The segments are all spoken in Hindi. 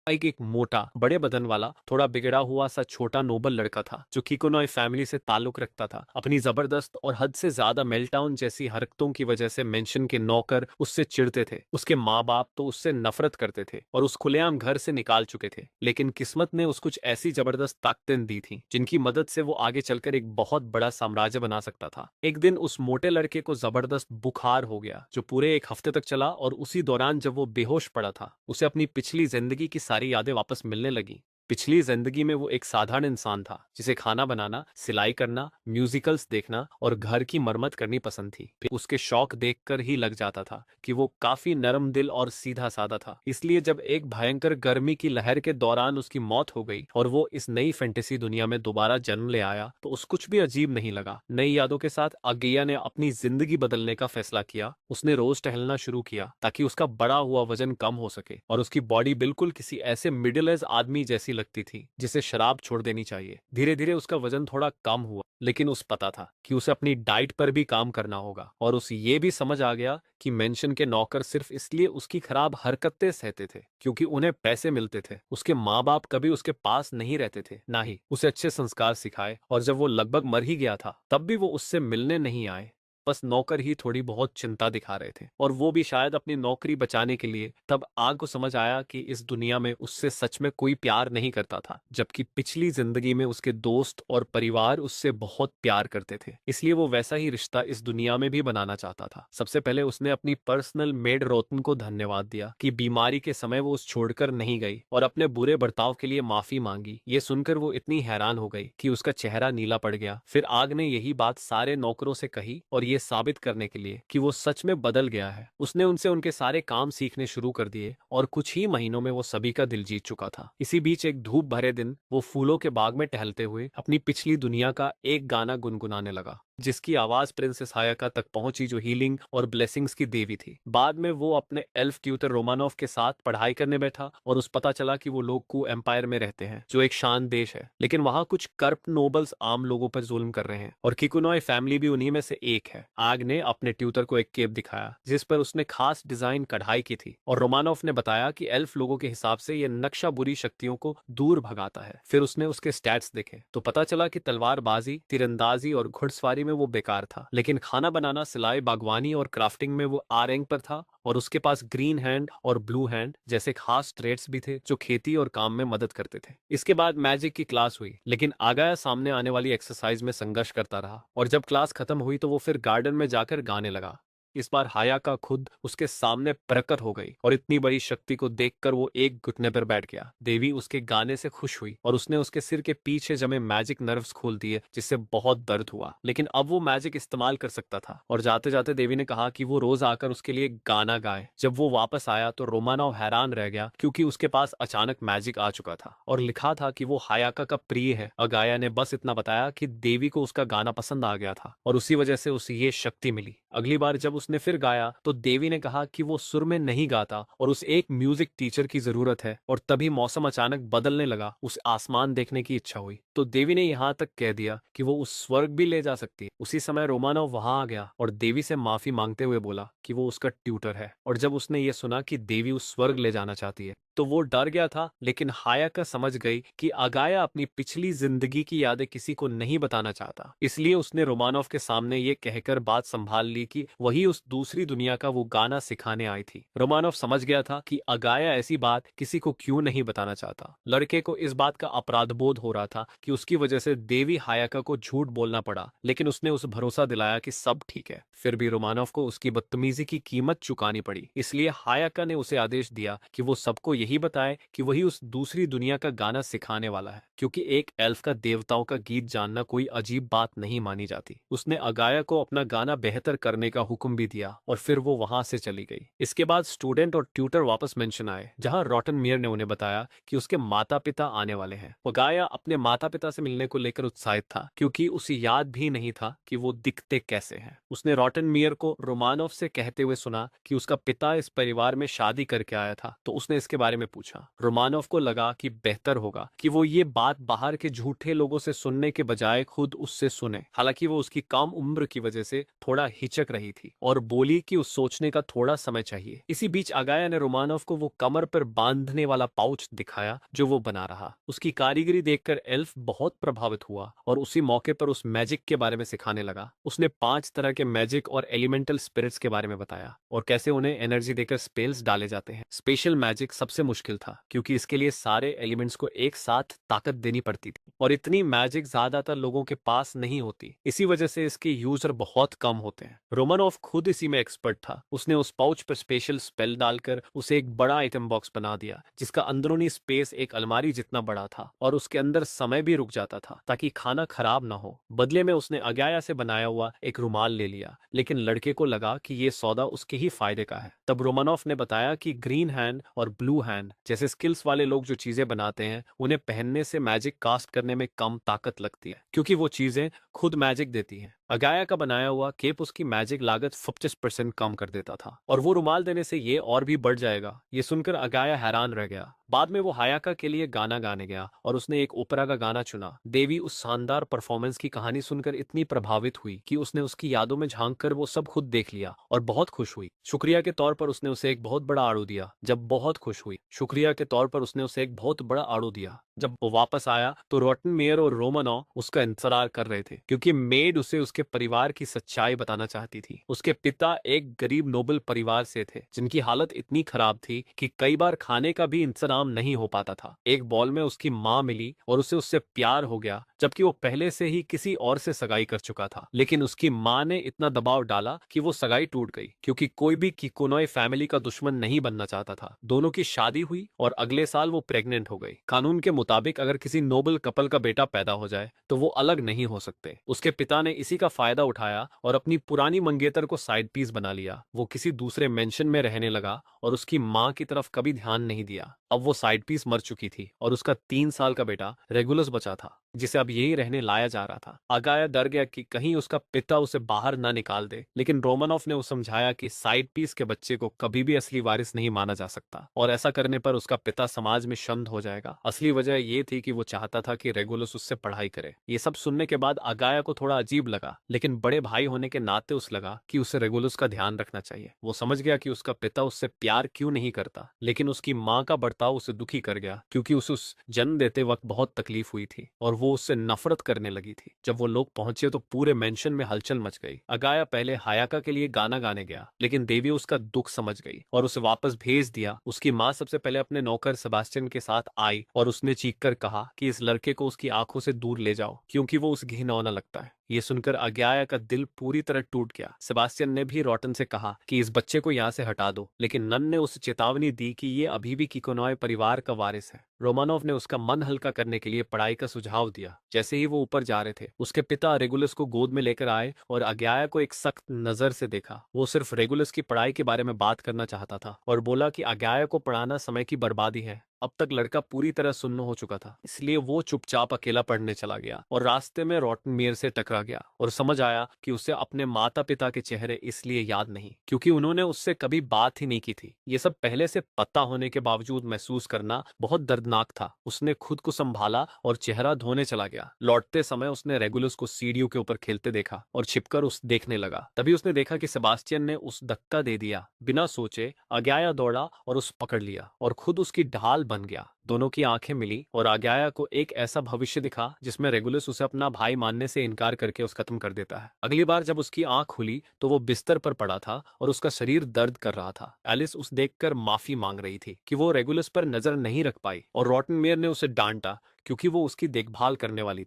एक मोटा बड़े बदन वाला थोड़ा बिगड़ा हुआ सा छोटा नोबल लड़का था जो किकुनोय फैमिली से ताल्लुक रखता था। अपनी जबरदस्त और हद से ज्यादा मेल्टाउन जैसी हरकतों की वजह से मेंशन के नौकर उससे चिढ़ते थे। उसके माँ बाप तो उससे नफरत करते थे और उस खुलेआम घर से निकाल चुके थे। लेकिन किस्मत ने उस कुछ ऐसी जबरदस्त ताकतें दी थी जिनकी मदद से वो आगे चलकर एक बहुत बड़ा साम्राज्य बना सकता था। एक दिन उस मोटे लड़के को जबरदस्त बुखार हो गया जो पूरे एक हफ्ते तक चला, और उसी दौरान जब वो बेहोश पड़ा था उसे अपनी पिछली जिंदगी की सारी यादें वापस मिलने लगी। पिछली जिंदगी में वो एक साधारण इंसान था जिसे खाना बनाना, सिलाई करना, म्यूजिकल्स देखना और घर की मरम्मत करनी पसंद थी। फिर उसके शौक देखकर ही लग जाता था कि वो काफी नरम दिल और सीधा साधा था। इसलिए जब एक भयंकर गर्मी की लहर के दौरान उसकी मौत हो गई और वो इस नई फैंटेसी दुनिया में दोबारा जन्म ले आया तो उस कुछ भी अजीब नहीं लगा। नई यादों के साथ अगेया ने अपनी जिंदगी बदलने का फैसला किया। उसने रोज टहलना शुरू किया ताकि उसका बढ़ा हुआ वजन कम हो सके और उसकी बॉडी बिल्कुल किसी ऐसे मिडिल एज आदमी जैसी लगती थी जिसे शराब छोड़ देनी चाहिए। धीरे धीरे उसका वजन थोड़ा कम हुआ, लेकिन उस पता था कि उसे अपनी डाइट पर भी काम करना होगा। और उसे ये भी समझ आ गया कि मेंशन के नौकर सिर्फ इसलिए उसकी खराब हरकतें सहते थे क्योंकि उन्हें पैसे मिलते थे। उसके माँ बाप कभी उसके पास नहीं रहते थे, ना ही उसे अच्छे संस्कार सिखाए, और जब वो लगभग मर ही गया था तब भी वो उससे मिलने नहीं आए। बस नौकर ही थोड़ी बहुत चिंता दिखा रहे थे, और वो भी शायद अपनी नौकरी बचाने के लिए। तब आग को समझ आया कि इस दुनिया में उससे सच में कोई प्यार नहीं करता था, जबकि पिछली जिंदगी में उसके दोस्त और परिवार उससे बहुत प्यार करते थे। इसलिए वो वैसा ही रिश्ता इस दुनिया में भी बनाना चाहता था। सबसे पहले उसने अपनी पर्सनल मेड रोतन को धन्यवाद दिया कि बीमारी के समय वो उस छोड़कर नहीं गई, और अपने बुरे बर्ताव के लिए माफी मांगी। ये सुनकर वो इतनी हैरान हो गई कि उसका चेहरा नीला पड़ गया। फिर आग ने यही बात सारे नौकरों से कही, और ये साबित करने के लिए कि वो सच में बदल गया है उसने उनसे उनके सारे काम सीखने शुरू कर दिए, और कुछ ही महीनों में वो सभी का दिल जीत चुका था। इसी बीच एक धूप भरे दिन वो फूलों के बाग में टहलते हुए अपनी पिछली दुनिया का एक गाना गुनगुनाने लगा, जिसकी आवाज प्रिंसेस हायाका तक पहुंची, जो हीलिंग और ब्लेसिंग्स की देवी थी। बाद में वो अपने एल्फ ट्यूटर रोमानोव के साथ पढ़ाई करने बैठा, और उस पता चला कि वो लोग कू एम्पायर में रहते हैं जो एक शांत देश है, लेकिन वहां कुछ करप्ट नोबल्स आम लोगों पर जुल्म कर रहे हैं, और किकुनोय फैमिली भी उन्हीं में से एक है। आग ने अपने ट्यूटर को एक केप दिखाया जिस पर उसने खास डिजाइन कढ़ाई की थी, और रोमानोव ने बताया कि एल्फ लोगों के हिसाब से यह नक्शा बुरी शक्तियों को दूर भगाता है। फिर उसने उसके स्टैट्स देखे तो पता चला कि तलवारबाजी, तीरंदाजी और घुड़सवारी में वो बेकार था, लेकिन खाना बनाना, सिलाई, बागवानी और क्राफ्टिंग में वो आ रैंक पर था। और उसके पास ग्रीन हैंड और ब्लू हैंड जैसे खास ट्रेड्स भी थे जो खेती और काम में मदद करते थे। इसके बाद मैजिक की क्लास हुई, लेकिन आगाया सामने आने वाली एक्सरसाइज में संघर्ष करता रहा, और जब क्लास खत्म हुई तो वो फिर गार्डन में जाकर गाने लगा। इस बार हायाका खुद उसके सामने प्रकट हो गई, और इतनी बड़ी शक्ति को देखकर वो एक घुटने पर बैठ गया। देवी उसके गाने से खुश हुई और उसने उसके सिर के पीछे जमे मैजिक नर्व्स खोल दिए, जिससे बहुत दर्द हुआ, लेकिन अब वो मैजिक इस्तेमाल कर सकता था। और जाते जाते देवी ने कहा कि वो रोज आकर उसके लिए गाना गाए। जब वो वापस आया तो रोमानव हैरान रह गया क्योंकि उसके पास अचानक मैजिक आ चुका था और लिखा था कि वो हायाका का प्रिय है। अगाया ने बस इतना बताया कि देवी को उसका गाना पसंद आ गया था और उसी वजह से उसे ये शक्ति मिली। अगली बार जब उसने फिर गाया तो देवी ने कहा कि वो सुर में नहीं गाता और उसे एक म्यूजिक टीचर की जरूरत है, और तभी मौसम अचानक बदलने लगा। उसे आसमान देखने की इच्छा हुई तो देवी ने यहाँ तक कह दिया कि वो उस स्वर्ग भी ले जा सकती है। उसी समय रोमानव वहां आ गया और देवी से माफी मांगते हुए बोला कि वो उसका ट्यूटर है, और जब उसने ये सुना कि देवी उस स्वर्ग ले जाना चाहती है तो वो डर गया था। लेकिन हायाका समझ गई कि अगाया अपनी पिछली जिंदगी की यादें किसी को नहीं बताना चाहता, इसलिए उसने रोमानोव के सामने ये कहकर बात संभाल ली कि वही उस दूसरी दुनिया का वो गाना सिखाने आई थी। रोमानोव समझ गया था कि अगाया ऐसी बात किसी को क्यों नहीं बताना चाहता। लड़के को इस बात का अपराध बोध हो रहा था कि उसकी वजह से देवी हायाका को झूठ बोलना पड़ा, लेकिन उसने उसे भरोसा दिलाया कि सब ठीक है। फिर भी रोमानोव को उसकी बदतमीजी की कीमत चुकानी पड़ी, इसलिए हायाका ने उसे आदेश दिया कि वो सबको यही बताए कि वही उस दूसरी दुनिया का गाना सिखाने वाला है, क्योंकि एक एल्फ का देवताओं का गीत जानना कोई अजीब बात नहीं मानी जाती। उसने अगाया को अपना गाना बेहतर करने का हुक्म भी दिया और फिर वो वहां से चली गई। इसके बाद स्टूडेंट और ट्यूटर वापस मेंशन आए, जहां रॉटन मियर ने उन्हें बताया कि उसके माता पिता आने वाले हैं। अगाया अपने माता पिता से मिलने को लेकर उत्साहित था क्योंकि उसे याद भी नहीं था कि वो दिखते कैसे हैं। उसने रॉटन मियर को रोमानोव से कहते हुए सुना कि उसका पिता इस परिवार में शादी करके आया था, तो उसने इसके बारे बारे में पूछा। रोमानोव को लगा कि बेहतर होगा कि वो ये बात बाहर के झूठे लोगों से सुनने के बजाय खुद उससे सुने। हालांकि वो उसकी कम उम्र की वजह से थोड़ा हिचक रही थी और बोली कि उस सोचने का थोड़ा समय चाहिए। इसी बीच अगाया ने रोमानोव को वो कमर पर बांधने वाला पाउच दिखाया जो वो बना रहा। उसकी कारीगरी देखकर एल्फ बहुत प्रभावित हुआ और उसी मौके पर उस मैजिक के बारे में सिखाने लगा। उसने 5 तरह के मैजिक और एलिमेंटल स्पिरिट्स के बारे में बताया और कैसे उन्हें एनर्जी देकर स्पेल्स डाले जाते हैं। स्पेशल मैजिक सबसे मुश्किल था क्योंकि इसके लिए सारे एलिमेंट्स को एक साथ ताकत देनी पड़ती थी और इतनी मैजिक ज्यादातर लोगों के पास नहीं होती। इसी वजह से इसके यूजर बहुत कम होते हैं। रोमानोव खुद इसी में एक्सपर्ट था। उसने उस पाउच पर स्पेशल स्पेल डालकर उसे एक बड़ा आइटम बॉक्स बना दिया जिसका अंदरूनी स्पेस एक अलमारी जितना बड़ा था और उसके अंदर समय भी रुक जाता था ताकि खाना खराब ना हो। बदले में उसने अगाया से बनाया हुआ एक रुमाल ले लिया, लेकिन लड़के को लगा कि ये सौदा उसके ही फायदे का है। तब रोमानोव ने बताया कि ग्रीन हैंड और ब्लू हैंड जैसे स्किल्स वाले लोग जो चीजें बनाते हैं उन्हें पहनने से मैजिक कास्ट करने में कम ताकत लगती है क्योंकि वो चीजें खुद मैजिक देती हैं। अगाया का बनाया हुआ केप उसकी मैजिक लागत 50% कम कर देता था और वो रुमाल देने से ये और भी बढ़ जाएगा। ये सुनकर अगाया हैरान रह गया। बाद में वो हायाका के लिए गाना गाने गया और उसने एक ओपेरा का गाना चुना। देवी उस शानदार परफॉर्मेंस की कहानी सुनकर इतनी प्रभावित हुई कि उसने उसकी यादों में झांक कर वो सब खुद देख लिया और बहुत खुश हुई। शुक्रिया के तौर पर उसने उसे एक बहुत बड़ा आड़ू दिया। जब बहुत खुश हुई शुक्रिया के तौर पर उसने उसे एक बहुत बड़ा आड़ू दिया। जब वो वापस आया तो रॉटनमेयर और रोमानोव उसका इंतजार कर रहे थे क्योंकि मेड उसे उसके परिवार की सच्चाई बताना चाहती थी। उसके पिता एक गरीब नोबल परिवार से थे जिनकी हालत इतनी खराब थी कि कई बार खाने का भी इंतजाम नहीं हो पाता था। एक बॉल में उसकी माँ मिली और उसे उससे प्यार हो गया जबकि वो पहले से ही किसी और से सगाई कर चुका था। लेकिन उसकी माँ ने इतना दबाव डाला कि वो सगाई टूट गई क्योंकि कोई भी किकुनोय फैमिली का दुश्मन नहीं बनना चाहता था। दोनों की शादी हुई और अगले साल वो प्रेग्नेंट हो गई। कानून के मुताबिक अगर किसी नोबल कपल का बेटा पैदा हो जाए तो वो अलग नहीं हो सकते। उसके पिता ने इसी का फायदा उठाया और अपनी पुरानी मंगेतर को साइड पीस बना लिया। वो किसी दूसरे मेंशन में रहने लगा और उसकी माँ की तरफ कभी ध्यान नहीं दिया। अब वो साइड पीस मर चुकी थी और उसका 3 साल का बेटा रेगुलस बचा था जिसे अब यही रहने लाया जा रहा था। अगाया डर गया कि कहीं उसका पिता उसे बाहर ना निकाल दे, लेकिन रोमानोव ने उसे समझाया कि साइड पीस के बच्चे को कभी भी असली वारिस नहीं माना जा सकता और ऐसा करने पर उसका पिता समाज में शंद हो जाएगा। असली वजह ये थी कि वो चाहता था कि रेगुलस उससे पढ़ाई करे। ये सब सुनने के बाद अगाया को थोड़ा अजीब लगा, लेकिन बड़े भाई होने के नाते उसे लगा कि उसे रेगुलस का ध्यान रखना चाहिए। वो समझ गया कि उसका पिता उससे प्यार क्यों नहीं करता, लेकिन उसकी माँ का बर्ताव उसे दुखी कर गया क्योंकि उसे उस जन्म देते वक्त बहुत तकलीफ हुई थी और वो उससे नफरत करने लगी थी। जब वो लोग पहुंचे तो पूरे मेंशन में हलचल मच गई। अगाया पहले हायाका के लिए गाना गाने गया, लेकिन देवी उसका दुख समझ गई और उसे वापस भेज दिया। उसकी माँ सबसे पहले अपने नौकर सेबास्टियन के साथ आई और उसने चीखकर कहा कि इस लड़के को उसकी आंखों से दूर ले जाओ क्योंकि वो उस घिनौना लगता है। ये सुनकर अगाया का दिल पूरी तरह टूट गया। सेबास्टियन ने भी रॉटन से कहा कि इस बच्चे को यहाँ से हटा दो, लेकिन नन ने उसे चेतावनी दी कि ये अभी भी किकुनोय परिवार का वारिस है। रोमानोव ने उसका मन हल्का करने के लिए पढ़ाई का सुझाव दिया। जैसे ही वो ऊपर जा रहे थे उसके पिता रेगुलस को गोद में लेकर आए और अगाया को एक सख्त नजर से देखा। वो सिर्फ रेगुलस की पढ़ाई के बारे में बात करना चाहता था और बोला कि अगाया को पढ़ाना समय की बर्बादी है। अब तक लड़का पूरी तरह सुन्न हो चुका था, इसलिए वो चुपचाप अकेला पढ़ने चला गया और रास्ते में रॉटनमेयर से टकरा गया और समझ आया कि उसे अपने माता पिता के चेहरे इसलिए याद नहीं क्योंकि उन्होंने उससे कभी बात ही नहीं की थी। ये सब पहले से पता होने के बावजूद महसूस करना बहुत दर्दनाक था। उसने खुद को संभाला और चेहरा धोने चला गया। लौटते समय उसने रेगुलस को सीढ़ियों के ऊपर खेलते देखा और छिपकर उस देखने लगा। तभी उसने देखा कि सेबास्टियन ने उस धक्का दे दिया। बिना सोचे अगाया दौड़ा और उस पकड़ लिया और खुद उसकी ढाल बन गया। दोनों की आंखें मिली और अगाया को एक ऐसा भविष्य दिखा जिसमें रेगुलस उसे अपना भाई मानने से इनकार करके उसे खत्म कर देता है। अगली बार जब उसकी आंख खुली तो वो बिस्तर पर पड़ा था और उसका शरीर दर्द कर रहा था। एलिस उसे देखकर माफी मांग रही थी कि वो रेगुलस पर नजर नहीं रख पाई और रॉटनमेयर ने उसे डांटा क्योंकि वो उसकी देखभाल करने वाली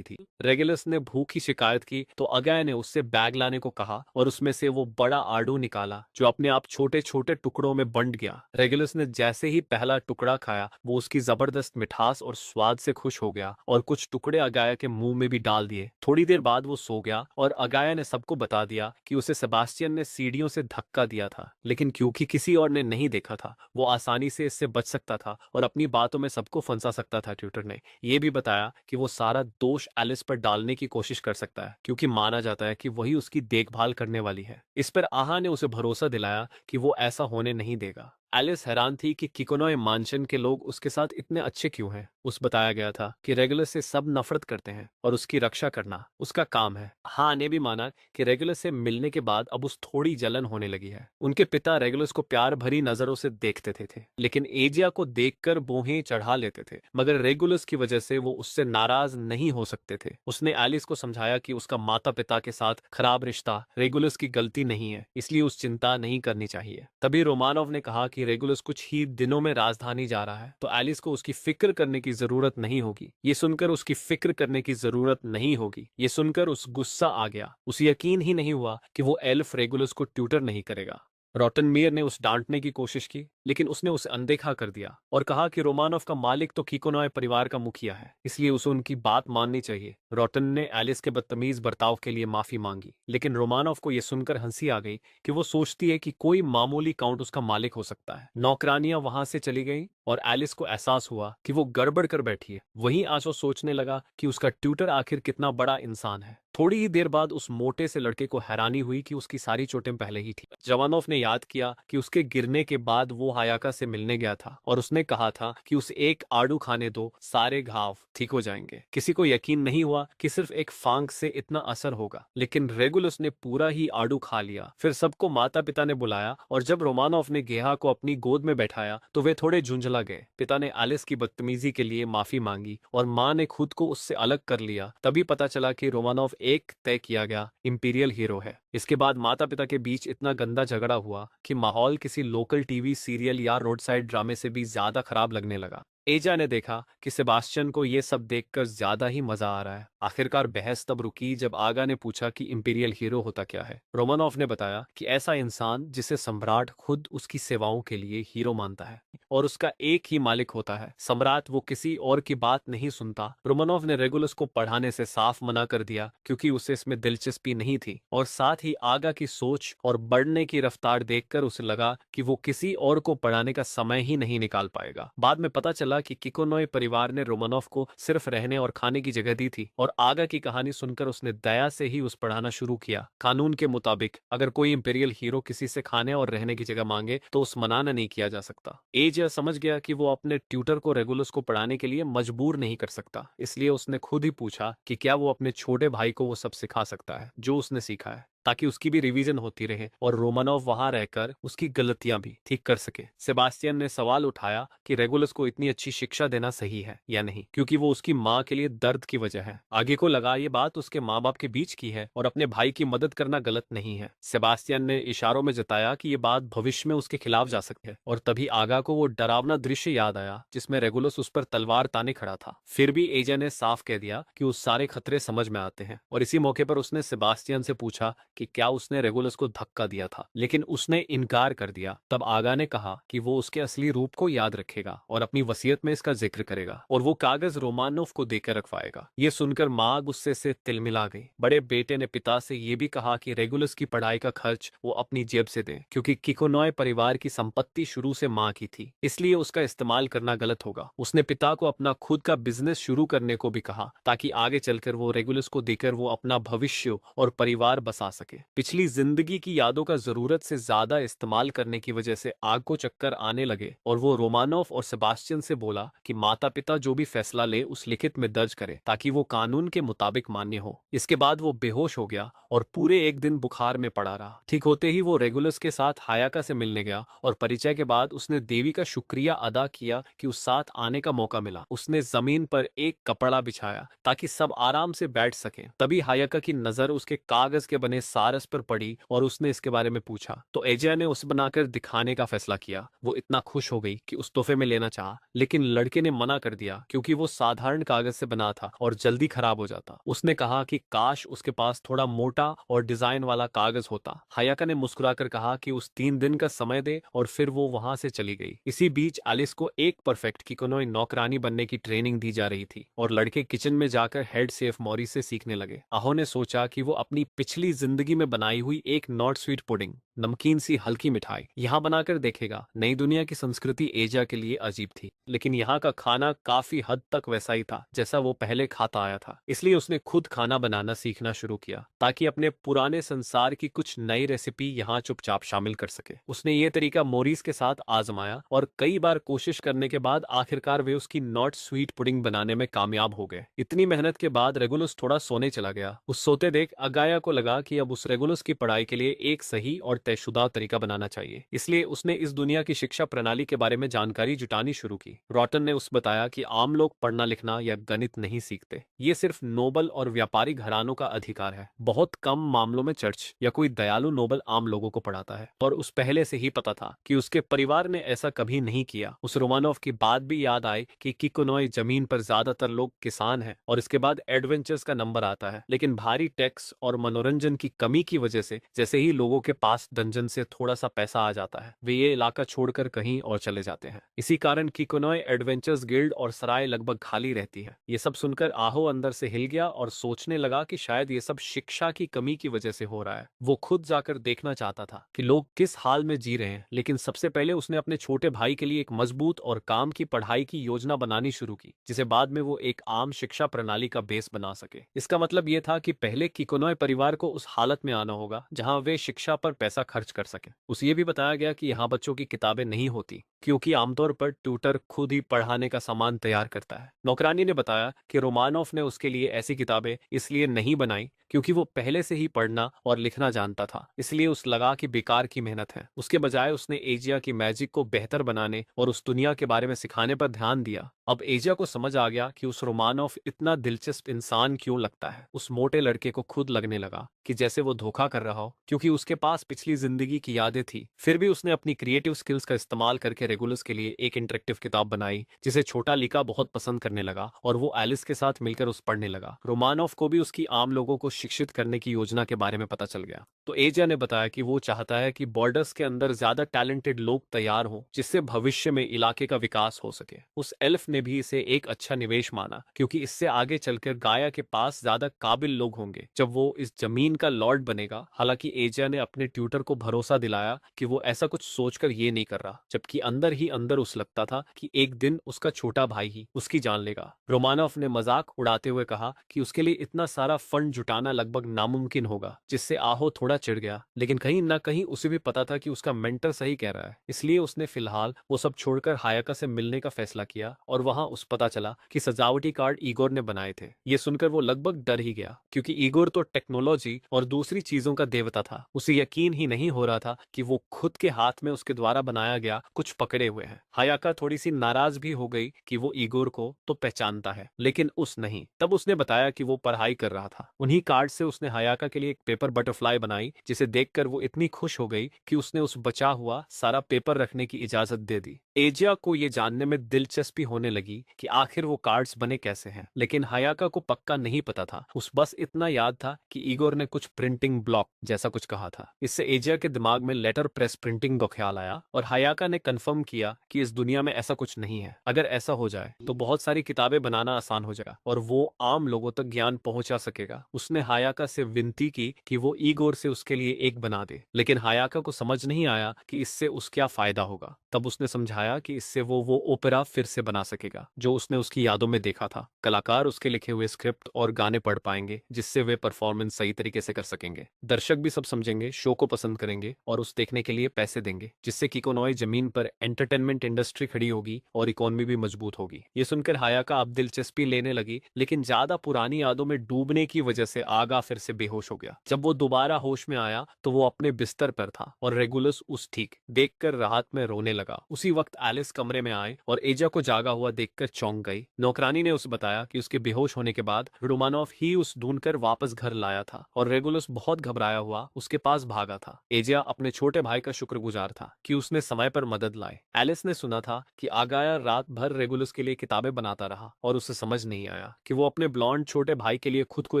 थी। रेगुलस ने भूख की शिकायत की तो अगाया ने उससे बैग लाने को कहा और उसमें से वो बड़ा आड़ू निकाला जो अपने आप छोटे छोटे टुकड़ों में बंट गया। रेगुलस ने जैसे ही पहला टुकड़ा खाया वो उसकी जबरदस्त मिठास और स्वाद से खुश हो गया और कुछ टुकड़े अगाया के मुंह में भी डाल दिए। थोड़ी देर बाद वो सो गया और अगाया ने सबको बता दिया कि उसे सेबास्टियन ने सीढ़ियों से धक्का दिया था, लेकिन क्योंकि किसी और ने नहीं देखा था वो आसानी से इससे बच सकता था और अपनी बातों में सबको फंसा सकता था। ट्यूटर ने यह भी बताया कि वो सारा दोष एलिस पर डालने की कोशिश कर सकता है क्योंकि माना जाता है कि वही उसकी देखभाल करने वाली है। इस पर आहा ने उसे भरोसा दिलाया कि वो ऐसा होने नहीं देगा। एलिस हैरान थी कि किकोनोय मानशन के लोग उसके साथ इतने अच्छे क्यों हैं। उस बताया गया था कि रेगुलस से सब नफरत करते हैं और उसकी रक्षा करना उसका काम है। हाँ ने भी माना कि रेगुलस से मिलने के बाद अब उस थोड़ी जलन होने लगी है। उनके पिता रेगुलस को प्यार भरी नजरों से देखते थे लेकिन एजिया को देखकर बोहें चढ़ा लेते थे, मगर रेगुलस की वजह से वो उससे नाराज नहीं हो सकते थे। उसने एलिस को समझाया कि उसका माता पिता के साथ खराब रिश्ता रेगुलस की गलती नहीं है, इसलिए उस चिंता नहीं करनी चाहिए। तभी रोमानोव ने कहा कि रेगुलस कुछ ही दिनों में राजधानी जा रहा है तो एलिस को उसकी फिक्र करने की जरूरत नहीं होगी। ये सुनकर उसकी फिक्र करने की जरूरत नहीं होगी ये सुनकर उस गुस्सा आ गया। उसे यकीन ही नहीं हुआ कि वो एल्फ रेगुलस को ट्यूटर नहीं करेगा। रॉटनमेयर ने उस डांटने की कोशिश की लेकिन उसने उसे अनदेखा कर दिया और कहा कि रोमानोव का मालिक तो किकोनॉय परिवार का मुखिया है, इसलिए उसे उनकी बात माननी चाहिए। रॉटन ने एलिस के बदतमीज बर्ताव के लिए माफी मांगी लेकिन रोमानोव को यह सुनकर हंसी आ गई कि वो सोचती है कि कोई मामूली काउंट उसका मालिक हो सकता है। नौकरानियां वहां से चली गईं और एलिस को एहसास हुआ कि वो गड़बड़ कर बैठी है। वहीं आशो सोचने लगा कि उसका ट्यूटर आखिर कितना बड़ा इंसान है। थोड़ी ही देर बाद उस मोटे से लड़के को हैरानी हुई कि उसकी सारी चोटें पहले ही थी। जवानोव ने याद किया कि उसके गिरने के बाद वो हायाका से मिलने गया था और उसने कहा था कि उसे एक आड़ू खाने दो, सारे घाव ठीक हो जाएंगे। किसी को यकीन नहीं हुआ कि सिर्फ एक फांग से इतना असर होगा, लेकिन रेगुलस ने पूरा ही आड़ू खा लिया। फिर सबको माता पिता ने बुलाया और जब रोमानोव ने गेहा को अपनी गोद में बैठाया तो वे थोड़े झुंझला गए। पिता ने एलिस की बदतमीजी के लिए माफी मांगी और माँ ने खुद को उससे अलग कर लिया। तभी पता चला कि रोमानोव एक तय किया गया इंपीरियल हीरो है। इसके बाद माता पिता के बीच इतना गंदा झगड़ा हुआ कि माहौल किसी लोकल टीवी सीरियल या रोड साइड ड्रामे से भी ज्यादा खराब लगने लगा। एजा ने देखा कि सेबास्टियन को यह सब देखकर ज्यादा ही मजा आ रहा है। आखिरकार बहस तब रुकी जब आगा ने पूछा कि इंपीरियल हीरो होता क्या है। रोमानोव ने बताया कि ऐसा इंसान जिसे सम्राट खुद उसकी सेवाओं के लिए हीरो मानता है और उसका एक ही मालिक होता है। सम्राट वो किसी और की बात नहीं सुनता। रोमानोव ने रेगुलस को पढ़ाने से साफ मना कर दिया क्योंकि उसे इसमें दिलचस्पी नहीं थी और साथ ही आगा की सोच और बढ़ने की रफ्तार देखकर उसे लगा कि वो किसी और को पढ़ाने का समय ही नहीं निकाल पाएगा। बाद में पता चला कि किकोनोय परिवार ने रोमानोव को सिर्फ रहने और खाने की जगह दी थी और आगा की कहानी सुनकर उसने दया से ही उस पढ़ाना शुरू किया। कानून के मुताबिक अगर कोई इंपीरियल हीरो किसी से खाने और रहने की जगह मांगे तो उस मनाना नहीं किया जा सकता। एज यह समझ गया कि वो अपने ट्यूटर को रेगुलस को पढ़ाने के लिए मजबूर नहीं कर सकता, इसलिए उसने खुद ही पूछा कि क्या वो अपने छोटे भाई को वो सब सिखा सकता है जो उसने सीखा है, ताकि उसकी भी रिवीजन होती रहे और रोमानोव वहां रहकर उसकी गलतियां भी ठीक कर सके। सेबास्टियन ने सवाल उठाया कि रेगुलस को इतनी अच्छी शिक्षा देना सही है या नहीं, क्योंकि वो उसकी माँ के लिए दर्द की वजह है। आगे को लगा ये बात उसके माँ बाप के बीच की है और अपने भाई की मदद करना गलत नहीं है। सेबास्टियन ने इशारों में जताया कि ये बात भविष्य में उसके खिलाफ जा सकती है और तभी आगा को वो डरावना दृश्य याद आया जिसमें रेगुलस उस पर तलवार ताने खड़ा था। फिर भी एजा ने साफ कह दिया कि उस सारे खतरे समझ में आते हैं और इसी मौके पर उसने सेबास्टियन से पूछा कि क्या उसने रेगुलस को धक्का दिया था, लेकिन उसने इनकार कर दिया। तब आगा ने कहा कि वो उसके असली रूप को याद रखेगा और अपनी वसीयत में इसका जिक्र करेगा और वो कागज रोमानोव को देकर रखवाएगा। ये सुनकर माँ गुस्से से तिलमिला गई। बड़े बेटे ने पिता से ये भी कहा कि रेगुलस की पढ़ाई का खर्च वो अपनी जेब से दे, क्योंकि किकोनॉय परिवार की संपत्ति शुरू से माँ की थी, इसलिए उसका इस्तेमाल करना गलत होगा। उसने पिता को अपना खुद का बिजनेस शुरू करने को भी कहा ताकि आगे चलकर वो रेगुलस को देकर वो अपना भविष्य और परिवार बसा सके। पिछली जिंदगी की यादों का जरूरत से ज्यादा इस्तेमाल करने की वजह से आग को चक्कर आने लगे और वो रोमानोव और सेबास्टियन से बोला कि माता पिता जो भी फैसला ले उस लिखित में दर्ज करे ताकि वो कानून के मुताबिक मान्य हो। इसके बाद वो बेहोश हो गया और पूरे एक दिन बुखार में पड़ा रहा। ठीक होते ही वो रेगुलस के साथ हायाका से मिलने गया और परिचय के बाद उसने देवी का शुक्रिया अदा किया कि उस साथ आने का मौका मिला। उसने जमीन पर एक कपड़ा बिछाया ताकि सब आराम से बैठ सके। तभी हायाका की नजर उसके कागज के बने सारस पर पड़ी और उसने इसके बारे में पूछा तो एजा ने उसे बनाकर दिखाने का फैसला किया। वो इतना खुश हो गई कि उस तोहफे में लेना चाहा, लेकिन लड़के ने मना कर दिया क्योंकि वो साधारण कागज से बना था और जल्दी खराब हो जाता। उसने कहा कि काश उसके पास थोड़ा मोटा और डिजाइन वाला कागज होता। हायाका ने मुस्कुराकर कहा कि उस 3 दिन का समय दे और फिर वो वहां से चली गई। इसी बीच एलिस को एक परफेक्ट किकोनोय नौकरानी बनने की ट्रेनिंग दी जा रही थी और लड़के किचन में जाकर हेड शेफ मॉरी से सीखने लगे। आहो ने सोचा कि वो अपनी पिछली जिंदगी जिंदगी में बनाई हुई एक नॉट स्वीट पुडिंग, नमकीन सी हल्की मिठाई यहाँ बनाकर देखेगा। नई दुनिया की संस्कृति एजा के लिए अजीब थी, लेकिन यहाँ का खाना काफी हद तक वैसा ही था जैसा वो पहले खाता आया था। इसलिए उसने खुद खाना बनाना सीखना शुरू किया ताकि अपने पुराने संसार की कुछ नई रेसिपी यहाँ चुपचाप शामिल कर सके। उसने ये तरीका मोरिस के साथ आजमाया और कई बार कोशिश करने के बाद आखिरकार वे उसकी नॉट स्वीट पुडिंग बनाने में कामयाब हो गए। इतनी मेहनत के बाद रेगुलस थोड़ा सोने चला गया। उस सोते देख अगाया को लगा कि अब उस रेगुलस की पढ़ाई के लिए एक सही और तयशुदा तरीका बनाना चाहिए। इसलिए उसने इस दुनिया की शिक्षा प्रणाली के बारे में जानकारी जुटानी शुरू की। रॉटन ने उस बताया कि आम लोग पढ़ना लिखना या गणित नहीं सीखते, ये सिर्फ नोबल और व्यापारी घरानों का अधिकार है। बहुत कम मामलों में चर्च या कोई दयालु नोबल आम लोगों को पढ़ाता है। और उस पहले से ही पता था कि उसके परिवार ने ऐसा कभी नहीं किया। उस रोमानोव की बात भी याद आई कि किकोनोय जमीन पर ज्यादातर लोग किसान हैं और इसके बाद एडवेंचर्स का नंबर आता है। लेकिन भारी टैक्स और मनोरंजन की कमी की वजह से जैसे ही लोगों के पास डंजन से थोड़ा सा पैसा आ जाता है, वे ये इलाका छोड़कर कहीं और चले जाते हैं। इसी कारण किकोनोय एडवेंचर्स गिल्ड और सराय लगभग खाली रहती है। ये सब सुनकर आहो अंदर से हिल गया और सोचने लगा कि शायद ये सब शिक्षा की कमी की वजह से हो रहा है। वो खुद जाकर देखना चाहता था कि लोग किस हाल में जी रहे हैं, लेकिन सबसे पहले उसने अपने छोटे भाई के लिए एक मजबूत और काम की पढ़ाई की योजना बनानी शुरू की, जिसे बाद में वो एक आम शिक्षा प्रणाली का बेस बना सके। इसका मतलब ये था कि पहले किकोनोय परिवार को उस हालत में आना होगा जहां वे शिक्षा पर पैसा खर्च कर सके। उसे ये भी बताया गया कि यहाँ बच्चों की किताबें नहीं होती, क्योंकि आमतौर पर ट्यूटर खुद ही पढ़ाने का सामान तैयार करता है। नौकरानी ने बताया कि रोमानोफ ने उसके लिए ऐसी किताबें इसलिए नहीं बनाई क्योंकि वो पहले से ही पढ़ना और लिखना जानता था। इसलिए उस लगा कि बेकार की मेहनत है। उसके बजाय उसने एजिया की मैजिक को बेहतर बनाने और उस दुनिया के बारे में सिखाने पर ध्यान दिया। अब एजिया को समझ आ गया कि उस रोमानोफ इतना दिलचस्प इंसान क्यों लगता है। उस मोटे लड़के को खुद लगने लगा कि जैसे वो धोखा कर रहा हो, क्योंकि उसके पास पिछली जिंदगी की यादें थी। फिर भी उसने अपनी क्रिएटिव स्किल्स का इस्तेमाल करके रेगुलस के लिए एक इंटरेक्टिव किताब बनाई जिसे छोटा लिका बहुत पसंद करने लगा और वो एलिस के साथ मिलकर उस पढ़ने लगा। रोमानोफ को भी उसकी आम लोगों को शिक्षित करने की योजना के बारे में पता चल गया। तो एजिया ने बताया कि वो चाहता है कि बॉर्डर्स के अंदर ज्यादा टैलेंटेड लोग तैयार हों जिससे भविष्य में इलाके का विकास हो सके। उस एल्फ ने भी इसे एक अच्छा निवेश माना क्योंकि इससे आगे चलकर गाया के पास ज्यादा काबिल लोग होंगे जब वो इस जमीन का लॉर्ड बनेगा। हालांकि एजिया ने अपने ट्यूटर को भरोसा दिलाया कि वो ऐसा कुछ सोचकर ये नहीं कर रहा, जबकि अंदर ही अंदर उस लगता था कि एक दिन उसका छोटा भाई ही उसकी जान लेगा। रोमानोफ ने मजाक उड़ाते हुए कहा कि उसके लिए इतना सारा फंड जुटाना लगभग नामुमकिन होगा, जिससे आहो थोड़ा चिढ़ गया। लेकिन कहीं ना कहीं उसे भी पता था कि उसका मेंटर सही कह रहा है, इसलिए उसने फिलहाल वो सब छोड़कर हायाका से मिलने का फैसला किया और वहां उस पता चला कि सजावटी कार्ड ईगोर ने बनाए थे। ये सुनकर वो लगभग डर ही गया क्योंकि ईगोर तो टेक्नोलॉजी और दूसरी चीजों का देवता था। उसे यकीन ही नहीं हो रहा था कि वो खुद के हाथ में उसके द्वारा बनाया गया कुछ पकड़े हुए हैं। हायाका थोड़ी सी नाराज भी हो गई कि वो ईगोर को तो पहचानता है लेकिन उस नहीं। तब उसने बताया कि वो पढ़ाई कर रहा था। उन्हीं कार्ड से उसने हायाका के लिए एक पेपर बटरफ्लाई बनाई जिसे देखकर वो इतनी खुश हो गई कि उसने उस बचा हुआ सारा पेपर रखने की इजाजत दे दी। एजिया को ये जानने में दिलचस्पी होने लगी कि आखिर वो कार्ड्स बने कैसे हैं, लेकिन हायाका को पक्का नहीं पता था। उस बस इतना याद था कि ईगोर ने कुछ प्रिंटिंग ब्लॉक जैसा कुछ कहा था। इससे एजिया के दिमाग में लेटर प्रेस प्रिंटिंग का ख्याल आया और हायाका ने कंफर्म किया कि इस दुनिया में ऐसा कुछ नहीं है। अगर ऐसा हो जाए तो बहुत सारी किताबें बनाना आसान हो जाएगा और वो आम लोगों तक ज्ञान पहुंचा सकेगा। उसने हायाका से विनती की कि वो ईगोर से उसके लिए एक बना दे, लेकिन हायाका को समझ नहीं आया कि इससे उस क्या फायदा होगा। तब उसने समझाया कि इससे वो ओपेरा फिर से बना सकेगा जो उसने उसकी यादों में देखा था। कलाकार उसके लिखे हुए स्क्रिप्ट और गाने पढ़ पाएंगे जिससे वे परफॉर्मेंस सही तरीके से कर सकेंगे। दर्शक भी सब समझेंगे, शो को पसंद करेंगे और उस देखने के लिए पैसे देंगे, जिससे किकोनोय जमीन पर एंटरटेनमेंट इंडस्ट्री खड़ी होगी और इकोनॉमी भी मजबूत होगी। ये सुनकर हायाका अब दिलचस्पी लेने लगी, लेकिन ज्यादा पुरानी यादों में डूबने की वजह से आगा फिर से बेहोश हो गया। जब वो दोबारा होश में आया तो वो अपने बिस्तर पर था और रेगुलस उस ठीक देखकर राहत में रोने लगा। उसी वक्त एलिस कमरे में आए और एजा को जागा हुआ देखकर चौंक गई। नौकरानी ने उसे बताया कि उसके बेहोश होने के बाद रोमानोफ ही उस ढूंढकर वापस घर लाया था और रेगुलस बहुत घबराया हुआ उसके पास भागा था। एजिया अपने छोटे भाई का शुक्रगुजार था कि उसने समय पर मदद लाई। एलिस ने सुना था कि आगाया रात भर रेगुलस के लिए किताबें बनाता रहा और उसे समझ नहीं आया कि वो अपने ब्लॉन्ड छोटे भाई के लिए खुद को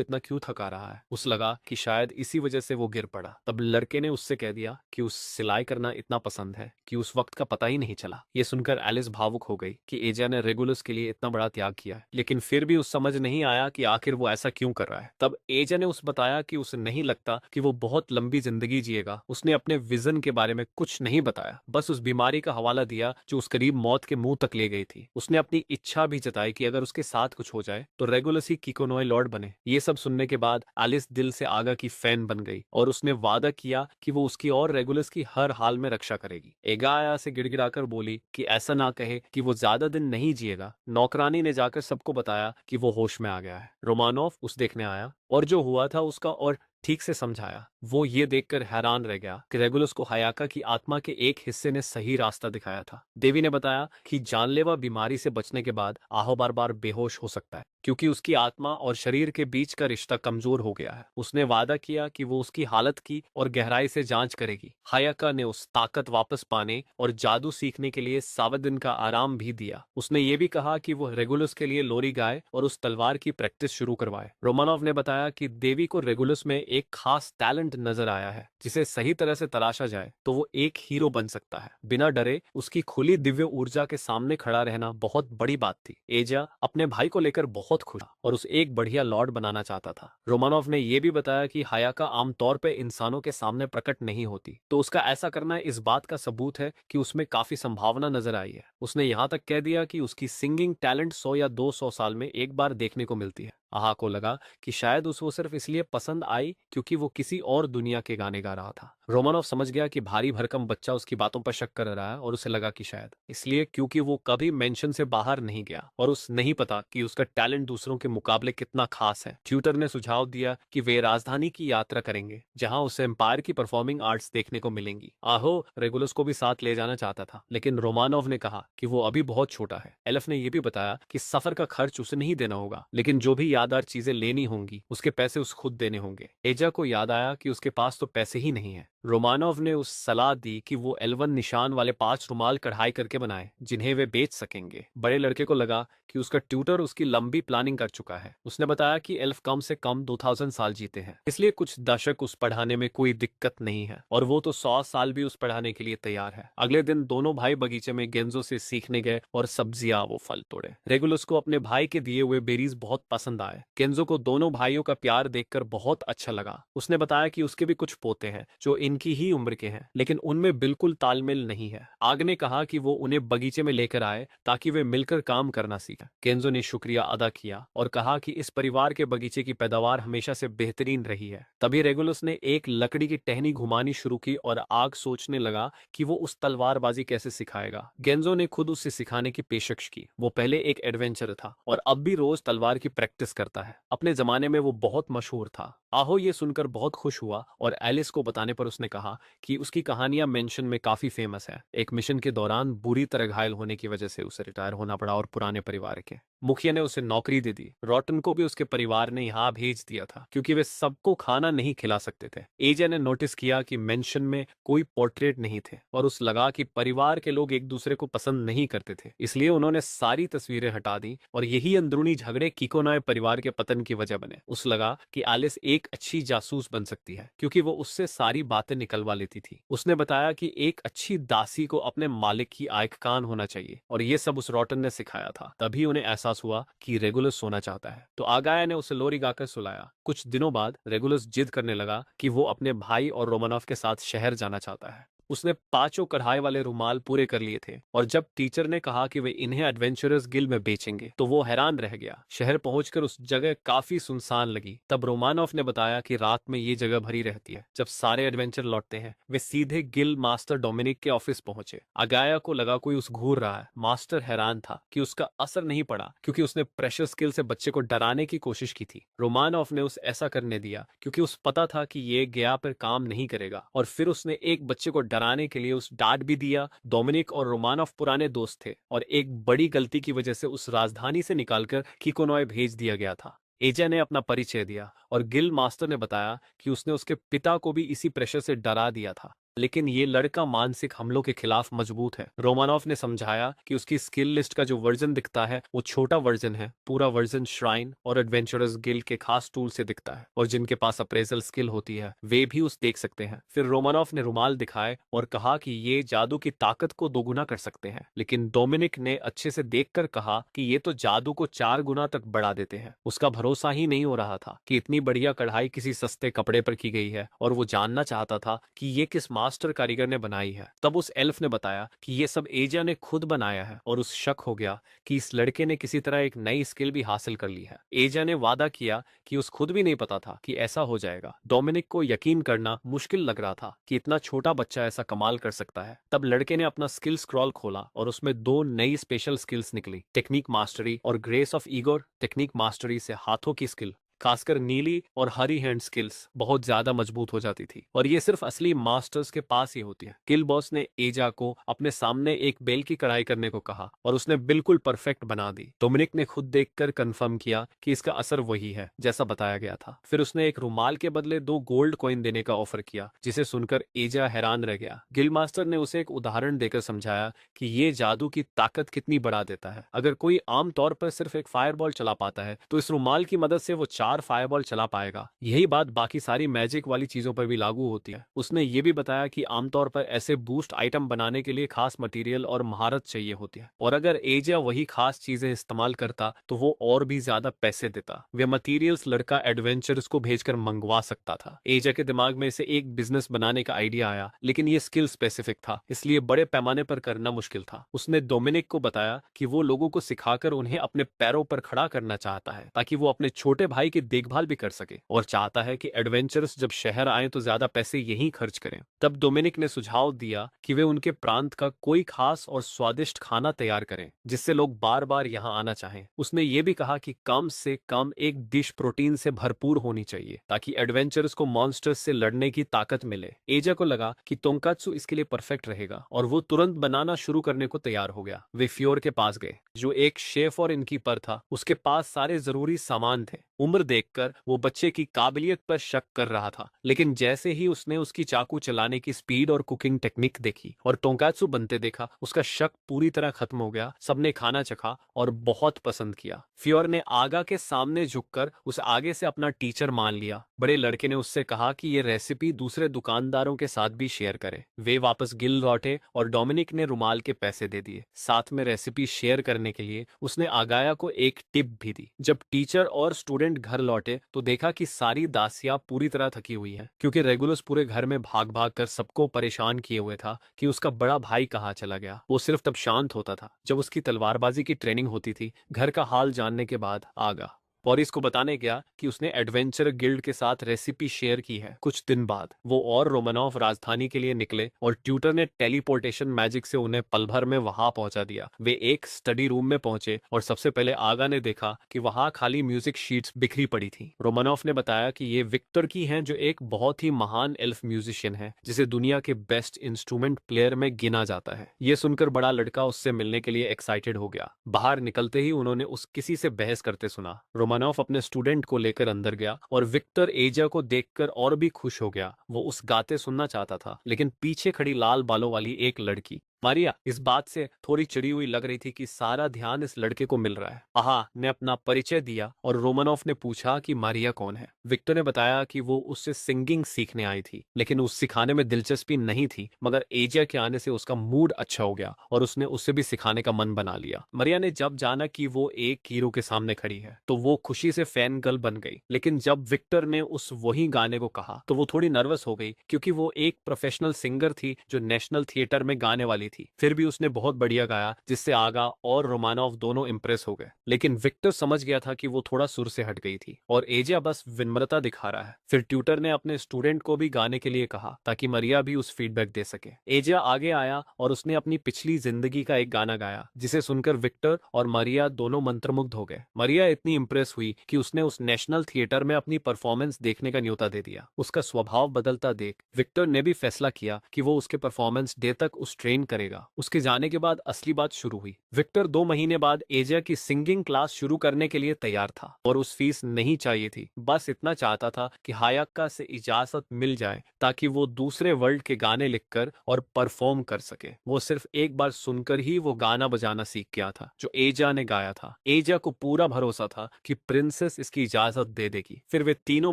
इतना क्यों थका रहा है। उस लगा कि शायद इसी वजह से वो गिर पड़ा। तब लड़के ने उससे कह दिया कि उस सिलाई करना इतना पसंद है कि उस वक्त का पता ही नहीं चला। ये सुनकर एलिस भावुक हो गई कि एजा ने रेगुलस के लिए इतना बड़ा त्याग किया है, लेकिन फिर भी उस समझ नहीं आया कि आखिर वो ऐसा क्यों कर रहा है। तब एजा ने उस बताया कि उसे नहीं लगता कि वो बहुत लंबी जिंदगी जिएगा। उसने अपने विजन के बारे में कुछ नहीं बताया, बस उस बीमारी का हवाला दिया जो उस करीब मौत के मुंह तक ले गई थी। उसने अपनी इच्छा भी जताई कि अगर उसके साथ कुछ हो जाए तो रेगुलस ही किकोनोय लॉर्ड बने। ये सब सुनने के बाद एलिस दिल से आगा की फैन बन गई और उसने वादा किया कि वो उसकी और रेगुलस की हर हाल में रक्षा करेगी। एगा आया से गिड़गिड़ाकर बोली कि ऐसा ना कहे कि वो ज्यादा दिन नहीं जिएगा। नौकरानी ने जाकर सबको बताया कि वो होश में आ गया है। रोमानोफ उस देखने आया और जो हुआ था उसका और ठीक से समझाया। वो ये देखकर हैरान रह गया कि रेगुलस को हायाका की आत्मा के एक हिस्से ने सही रास्ता दिखाया था। देवी ने बताया कि जानलेवा बीमारी से बचने के बाद आहो बार बार बेहोश हो सकता है क्योंकि उसकी आत्मा और शरीर के बीच का रिश्ता कमजोर हो गया है। उसने वादा किया कि वो उसकी हालत की और गहराई से जांच करेगी। हायाका ने उस ताकत वापस पाने और जादू सीखने के लिए 7 दिन का आराम भी दिया। उसने ये भी कहा कि वो रेगुलस के लिए लोरी गाए और उस तलवार की प्रैक्टिस शुरू करवाए। रोमानोव ने बताया कि देवी को रेगुलस में एक खास टैलेंट नजर आया है जिसे सही तरह से तराशा जाए तो वो एक हीरो बन सकता है। बिना डरे उसकी खुली दिव्य ऊर्जा के सामने खड़ा रहना बहुत बड़ी बात थी। एजा अपने भाई को लेकर बहुत खुश था और उसे एक बढ़िया लॉर्ड बनाना चाहता था। रोमानोव ने यह भी बताया कि हायाका आमतौर पर इंसानों के सामने प्रकट नहीं होती, तो उसका ऐसा करना इस बात का सबूत है कि उसमें काफी संभावना नजर आई है। उसने यहाँ तक कह दिया कि उसकी सिंगिंग टैलेंट 100 या 200 साल में एक बार देखने को मिलती है। आहा को लगा कि शायद उसको सिर्फ इसलिए पसंद आई क्योंकि वो किसी और दुनिया के गाने गा रहा था। रोमानोव समझ गया कि भारी भरकम बच्चा उसकी बातों पर शक कर रहा है और उसे लगा कि शायद इसलिए क्योंकि वो कभी मेंशन से बाहर नहीं गया और उस नहीं पता कि उसका टैलेंट दूसरों के मुकाबले कितना खास है। ट्यूटर ने सुझाव दिया कि वे राजधानी की यात्रा करेंगे जहां उसे एम्पायर की परफॉर्मिंग आर्ट्स देखने को मिलेंगी। आहो रेगुलस को भी साथ ले जाना चाहता था, लेकिन रोमानोव ने कहा कि वो अभी बहुत छोटा है। एल्फ ने यह भी बताया कि सफर का खर्च उसे नहीं देना होगा, लेकिन जो भी यादगार चीजें लेनी होंगी उसके पैसे उस खुद देने होंगे। एजा को याद आया कि उसके पास तो पैसे ही नहीं है। रोमानोव ने उस सलाह दी कि वो एल्वन निशान वाले 5 रुमाल कढ़ाई करके बनाए जिन्हें वे बेच सकेंगे। बड़े लड़के को लगा कि उसका ट्यूटर उसकी लंबी प्लानिंग कर चुका है। उसने बताया कि एल्फ कम से कम 2000 साल जीते हैं, इसलिए कुछ दशक उस पढ़ाने में कोई दिक्कत नहीं है और वो तो 100 साल भी उस पढ़ाने के लिए तैयार है। अगले दिन दोनों भाई बगीचे में गेंजो से सीखने गए और सब्जियां वो फल तोड़े। रेगुलस को अपने भाई के दिए हुए बेरीज बहुत पसंद आए। गेंजो को दोनों भाइयों का प्यार देखकर बहुत अच्छा लगा। उसने बताया कि उसके भी कुछ पोते हैं जो इनकी ही उम्र के हैं, लेकिन उनमें बिल्कुल तालमेल नहीं है। आग ने कहा कि वो उन्हें बगीचे में लेकर आए ताकि वे मिलकर काम करना सीखें। केंजो ने शुक्रिया अदा किया और कहा कि इस परिवार के बगीचे की पैदावार हमेशा से बेहतरीन रही है। तभी रेगुलस ने एक लकड़ी की टहनी घुमानी शुरू की और आग सोचने लगा कि वो उस तलवारबाजी कैसे सिखाएगा। गेंजो ने खुद उसे सिखाने की पेशकश की। वो पहले एक एडवेंचर था और अब भी रोज तलवार की प्रैक्टिस करता है। अपने जमाने में वो बहुत मशहूर था। आहो ये सुनकर बहुत खुश हुआ और एलिस को बताने पर उसने कहा कि उसकी कहानियां मेंशन में काफी फेमस है। एक मिशन के दौरान बुरी तरह घायल होने की वजह से उसे रिटायर होना पड़ा और पुराने परिवार के मुखिया ने उसे नौकरी दे दी। रॉटन को भी उसके परिवार ने यहाँ भेज दिया था क्योंकि वे सबको खाना नहीं खिला सकते थे। एजे ने नोटिस किया कि मेंशन में कोई पोर्ट्रेट नहीं थे और उस लगा कि परिवार के लोग एक दूसरे को पसंद नहीं करते थे, इसलिए उन्होंने सारी तस्वीरें हटा दी और यही अंदरूनी झगड़े किकोनोय परिवार के पतन की वजह बने। उस लगा कि एलिस एक अच्छी जासूस बन सकती है क्योंकि वो उससे सारी बातें निकलवा लेती थी। उसने बताया कि एक अच्छी दासी को अपने मालिक की आइकान होना चाहिए और ये सब उस रॉटन ने सिखाया था। तभी उन्हें एहसास हुआ कि रेगुलस सोना चाहता है, तो आगाया ने उसे लोरी गाकर सुलाया। कुछ दिनों बाद रेगुलस जिद करने लगा कि वो अपने भाई और रोमानोव के साथ शहर जाना चाहता है। उसने 5 कढ़ाई वाले रुमाल पूरे कर लिए थे और जब टीचर ने कहा कि वे इन्हें एडवेंचरर्स गिल्ड में बेचेंगे तो वो हैरान रह गया। शहर पहुंचकर उस जगह काफी सुनसान लगी। तब रोमानोव ने बताया कि रात में ये जगह भरी रहती है। जब सारे एडवेंचर लौटते हैं वे सीधे गिल्ड मास्टर डोमिनिक के ऑफिस पहुंचे। अगाया को लगा कोई उस घूर रहा है। मास्टर हैरान था कि उसका असर नहीं पड़ा क्योंकि उसने प्रेशर स्किल से बच्चे को डराने की कोशिश की थी। रोमानोव ने उसे ऐसा करने दिया क्योंकि उस पता था कि ये गया पर काम नहीं करेगा और फिर उसने एक बच्चे को डराने के लिए उस डांट भी दिया। डोमिनिक और रोमानोव पुराने दोस्त थे और एक बड़ी गलती की वजह से उस राजधानी से निकालकर किकोनोय भेज दिया गया था। एजा ने अपना परिचय दिया और गिल्ड मास्टर ने बताया कि उसने उसके पिता को भी इसी प्रेशर से डरा दिया था। लेकिन ये लड़का मानसिक हमलों के खिलाफ मजबूत है। रोमानॉफ ने समझाया कि उसकी स्किल लिस्ट का जो वर्जन दिखता है वो छोटा वर्जन है, पूरा वर्जन श्राइन और एडवेंचरस गिल्ड के खास टूल से दिखता है, और जिनके पास अप्रेजल स्किल होती है वे भी उस देख सकते हैं। फिर रोमानॉफ ने रुमाल दिखाए और कहा कि ये जादू की ताकत को दोगुना कर सकते हैं, लेकिन डोमिनिक ने अच्छे से देखकर कहा कि ये तो जादू को 4 गुना तक बढ़ा देते हैं। उसका भरोसा ही नहीं हो रहा था कि इतनी बढ़िया कढ़ाई किसी सस्ते कपड़े पर की गई है, और वो जानना चाहता था कि ये किस मास्टर कारीगर ने बनाई है। तब उस एल्फ ने बताया कि ये सब एजा ने खुद बनाया है, और उस शक हो गया कि इस लड़के ने किसी तरह एक नई स्किल भी हासिल कर ली है। एजा ने वादा किया कि उस खुद भी नहीं पता था कि ऐसा हो जाएगा। डोमिनिक को यकीन करना मुश्किल लग रहा था कि इतना छोटा बच्चा ऐसा कमाल कर सकता है। तब लड़के ने अपना स्किल स्क्रॉल खोला और उसमें 2 नई स्पेशल स्किल्स निकली, टेक्निक मास्टरी और grace of Igor. Technique mastery से हाथों की स्किल, खासकर नीली और हरी हैंड स्किल्स बहुत ज्यादा मजबूत हो जाती थी, और ये सिर्फ असली मास्टर्स के पास ही होती है। किल बॉस ने एजा को अपने सामने एक बेल की कढ़ाई करने को कहा और उसने बिल्कुल परफेक्ट बना दी। डोमिनिक ने खुद देखकर कंफर्म किया कि इसका असर वही है जैसा बताया गया था। फिर उसने एक रुमाल के बदले 2 गोल्ड कॉइन देने का ऑफर किया, जिसे सुनकर एजा हैरान रह गया। गिल मास्टर ने उसे एक उदाहरण देकर समझाया कि ये जादू की ताकत कितनी बढ़ा देता है। अगर कोई आम तौर पर सिर्फ एक फायरबॉल चला पाता है, तो इस रुमाल की मदद से वो 4 फायरबॉल चला पाएगा। यही बात बाकी सारी मैजिक वाली चीजों पर भी लागू होती है। उसने ये भी बताया कि आमतौर पर ऐसे बूस्ट आइटम बनाने के लिए खास मटेरियल और महारत चाहिए होती है, और अगर एजा वही खास चीजें इस्तेमाल करता तो वो और भी ज्यादा पैसे देता। वे मटेरियल्स लड़का एडवेंचर्स को भेजकर मंगवा सकता था। एजा के दिमाग में से एक बिजनेस बनाने का आइडिया आया, लेकिन ये स्किल स्पेसिफिक था, इसलिए बड़े पैमाने पर करना मुश्किल था। उसने डोमिनिक को बताया कि वो लोगों को सिखाकर उन्हें अपने पैरों पर खड़ा करना चाहता है, ताकि वो अपने छोटे भाई की देखभाल भी कर सके, और चाहता है कि एडवेंचरस जब शहर आए तो ज्यादा पैसे यहीं खर्च करें। तब डोमिनिक ने सुझाव दिया कि वे उनके प्रांत का कोई खास और स्वादिष्ट खाना तैयार करें, जिससे लोग बार बार यहाँ आना चाहें। उसने ये भी कहा कि कम से कम एक डिश प्रोटीन से भरपूर होनी चाहिए, ताकि एडवेंचरस को मॉन्स्टर्स से लड़ने की ताकत मिले। एजा को लगा कि टोंकात्सु इसके लिए परफेक्ट रहेगा, और वो तुरंत बनाना शुरू करने को तैयार हो गया। वे फ्योर के पास गए, जो एक शेफ और इनकीपर था। उसके पास सारे जरूरी सामान थे। उम्र देखकर वो बच्चे की काबिलियत पर शक कर रहा था, लेकिन जैसे ही उसने उसकी चाकू चलाने की स्पीड और कुकिंग टेक्निक देखी और टोंकात्सु बनते देखा, उसका शक पूरी तरह खत्म हो गया। सबने खाना चखा और बहुत पसंद किया। फ्योर ने आगा के सामने झुककर उस आगे से अपना टीचर मान लिया। बड़े लड़के ने उससे कहा कि ये रेसिपी दूसरे दुकानदारों के साथ भी शेयर करे। वे वापस गिल लौटे और डोमिनिक ने रुमाल के पैसे दे दिए। साथ में रेसिपी शेयर करने के लिए उसने आगाया को एक टिप भी दी। जब टीचर और स्टूडेंट घर लौटे तो देखा कि सारी दासियां पूरी तरह थकी हुई हैं, क्योंकि रेगुलस पूरे घर में भाग भाग कर सबको परेशान किए हुए था कि उसका बड़ा भाई कहाँ चला गया। वो सिर्फ तब शांत होता था जब उसकी तलवारबाजी की ट्रेनिंग होती थी। घर का हाल जानने के बाद आगा पॉरिस को बताने गया कि उसने एडवेंचर गिल्ड के साथ रेसिपी शेयर की है। कुछ दिन बाद वो और रोमानॉफ राजधानी के लिए निकले, और ट्यूटर ने टेलीपोर्टेशन मैजिक से उन्हें पल भर में वहां पहुंचा दिया। वे एक स्टडी रूम में पहुंचे और सबसे पहले आगा ने देखा कि वहां खाली म्यूजिक शीट्स बिखरी पड़ी थी। रोमानॉफ ने बताया कि ये विक्टर की हैं, जो एक बहुत ही महान एल्फ म्यूजिशियन है, जिसे दुनिया के बेस्ट इंस्ट्रूमेंट प्लेयर में गिना जाता है। ये सुनकर बड़ा लड़का उससे मिलने के लिए एक्साइटेड हो गया। बाहर निकलते ही उन्होंने उस किसी से बहस करते सुना। रोमानॉफ अपने स्टूडेंट को लेकर अंदर गया, और विक्टर एजा को देखकर और भी खुश हो गया। वो उस गाते सुनना चाहता था, लेकिन पीछे खड़ी लाल बालों वाली एक लड़की मारिया इस बात से थोड़ी चिड़ी हुई लग रही थी कि सारा ध्यान इस लड़के को मिल रहा है। आहा ने अपना परिचय दिया, और रोमानॉफ ने पूछा कि मारिया कौन है। विक्टर ने बताया कि वो उससे सिंगिंग सीखने आई थी, लेकिन उस सिखाने में दिलचस्पी नहीं थी। मगर एजा के आने से उसका मूड अच्छा हो गया, और उसने उससे भी सिखाने का मन बना लिया। मारिया ने जब जाना कि वो एक हीरो के सामने खड़ी है, तो वो खुशी से फैन गर्ल बन गई। लेकिन जब विक्टर ने उस वही गाने को कहा तो वो थोड़ी नर्वस हो गई, क्योंकि वो एक प्रोफेशनल सिंगर थी जो नेशनल थिएटर में गाने वाली थी। फिर भी उसने बहुत बढ़िया गाया, जिससे आगा और रोमानॉफ दोनों इंप्रेस हो गए। लेकिन विक्टर समझ गया था कि वो थोड़ा सुर से हट गई थी, और एजा बस विनम्रता दिखा रहा है। फिर ट्यूटर ने अपने स्टूडेंट को भी गाने के लिए कहा, ताकि मरिया भी उस फीडबैक दे सके। एजा आगे आया और उसने अपनी पिछली जिंदगी का एक गाना गाया, जिसे सुनकर विक्टर और मरिया दोनों मंत्रमुग्ध हो गए। मरिया इतनी इंप्रेस हुई कि उसने उस नेशनल थिएटर में अपनी परफॉर्मेंस देखने का न्योता दे दिया। उसका स्वभाव बदलता देख विक्टर ने भी फैसला किया कि वो उसके परफॉर्मेंस डे तक उस ट्रेन करेगा। करेगा। उसके जाने के बाद असली बात शुरू हुई। विक्टर 2 महीने बाद एजा की सिंगिंग क्लास शुरू करने के लिए तैयार था और उस फीस नहीं चाहिए थी। बस इतना चाहता था कि हायाका से इजाजत मिल जाए ताकि वो दूसरे वर्ल्ड के गाने लिखकर और परफॉर्म कर सके। वो सिर्फ एक बार सुनकर ही वो गाना बजाना सीख गया था जो एजा ने गाया था। एजा को पूरा भरोसा था कि प्रिंसेस इसकी इजाजत दे देगी। फिर वे तीनों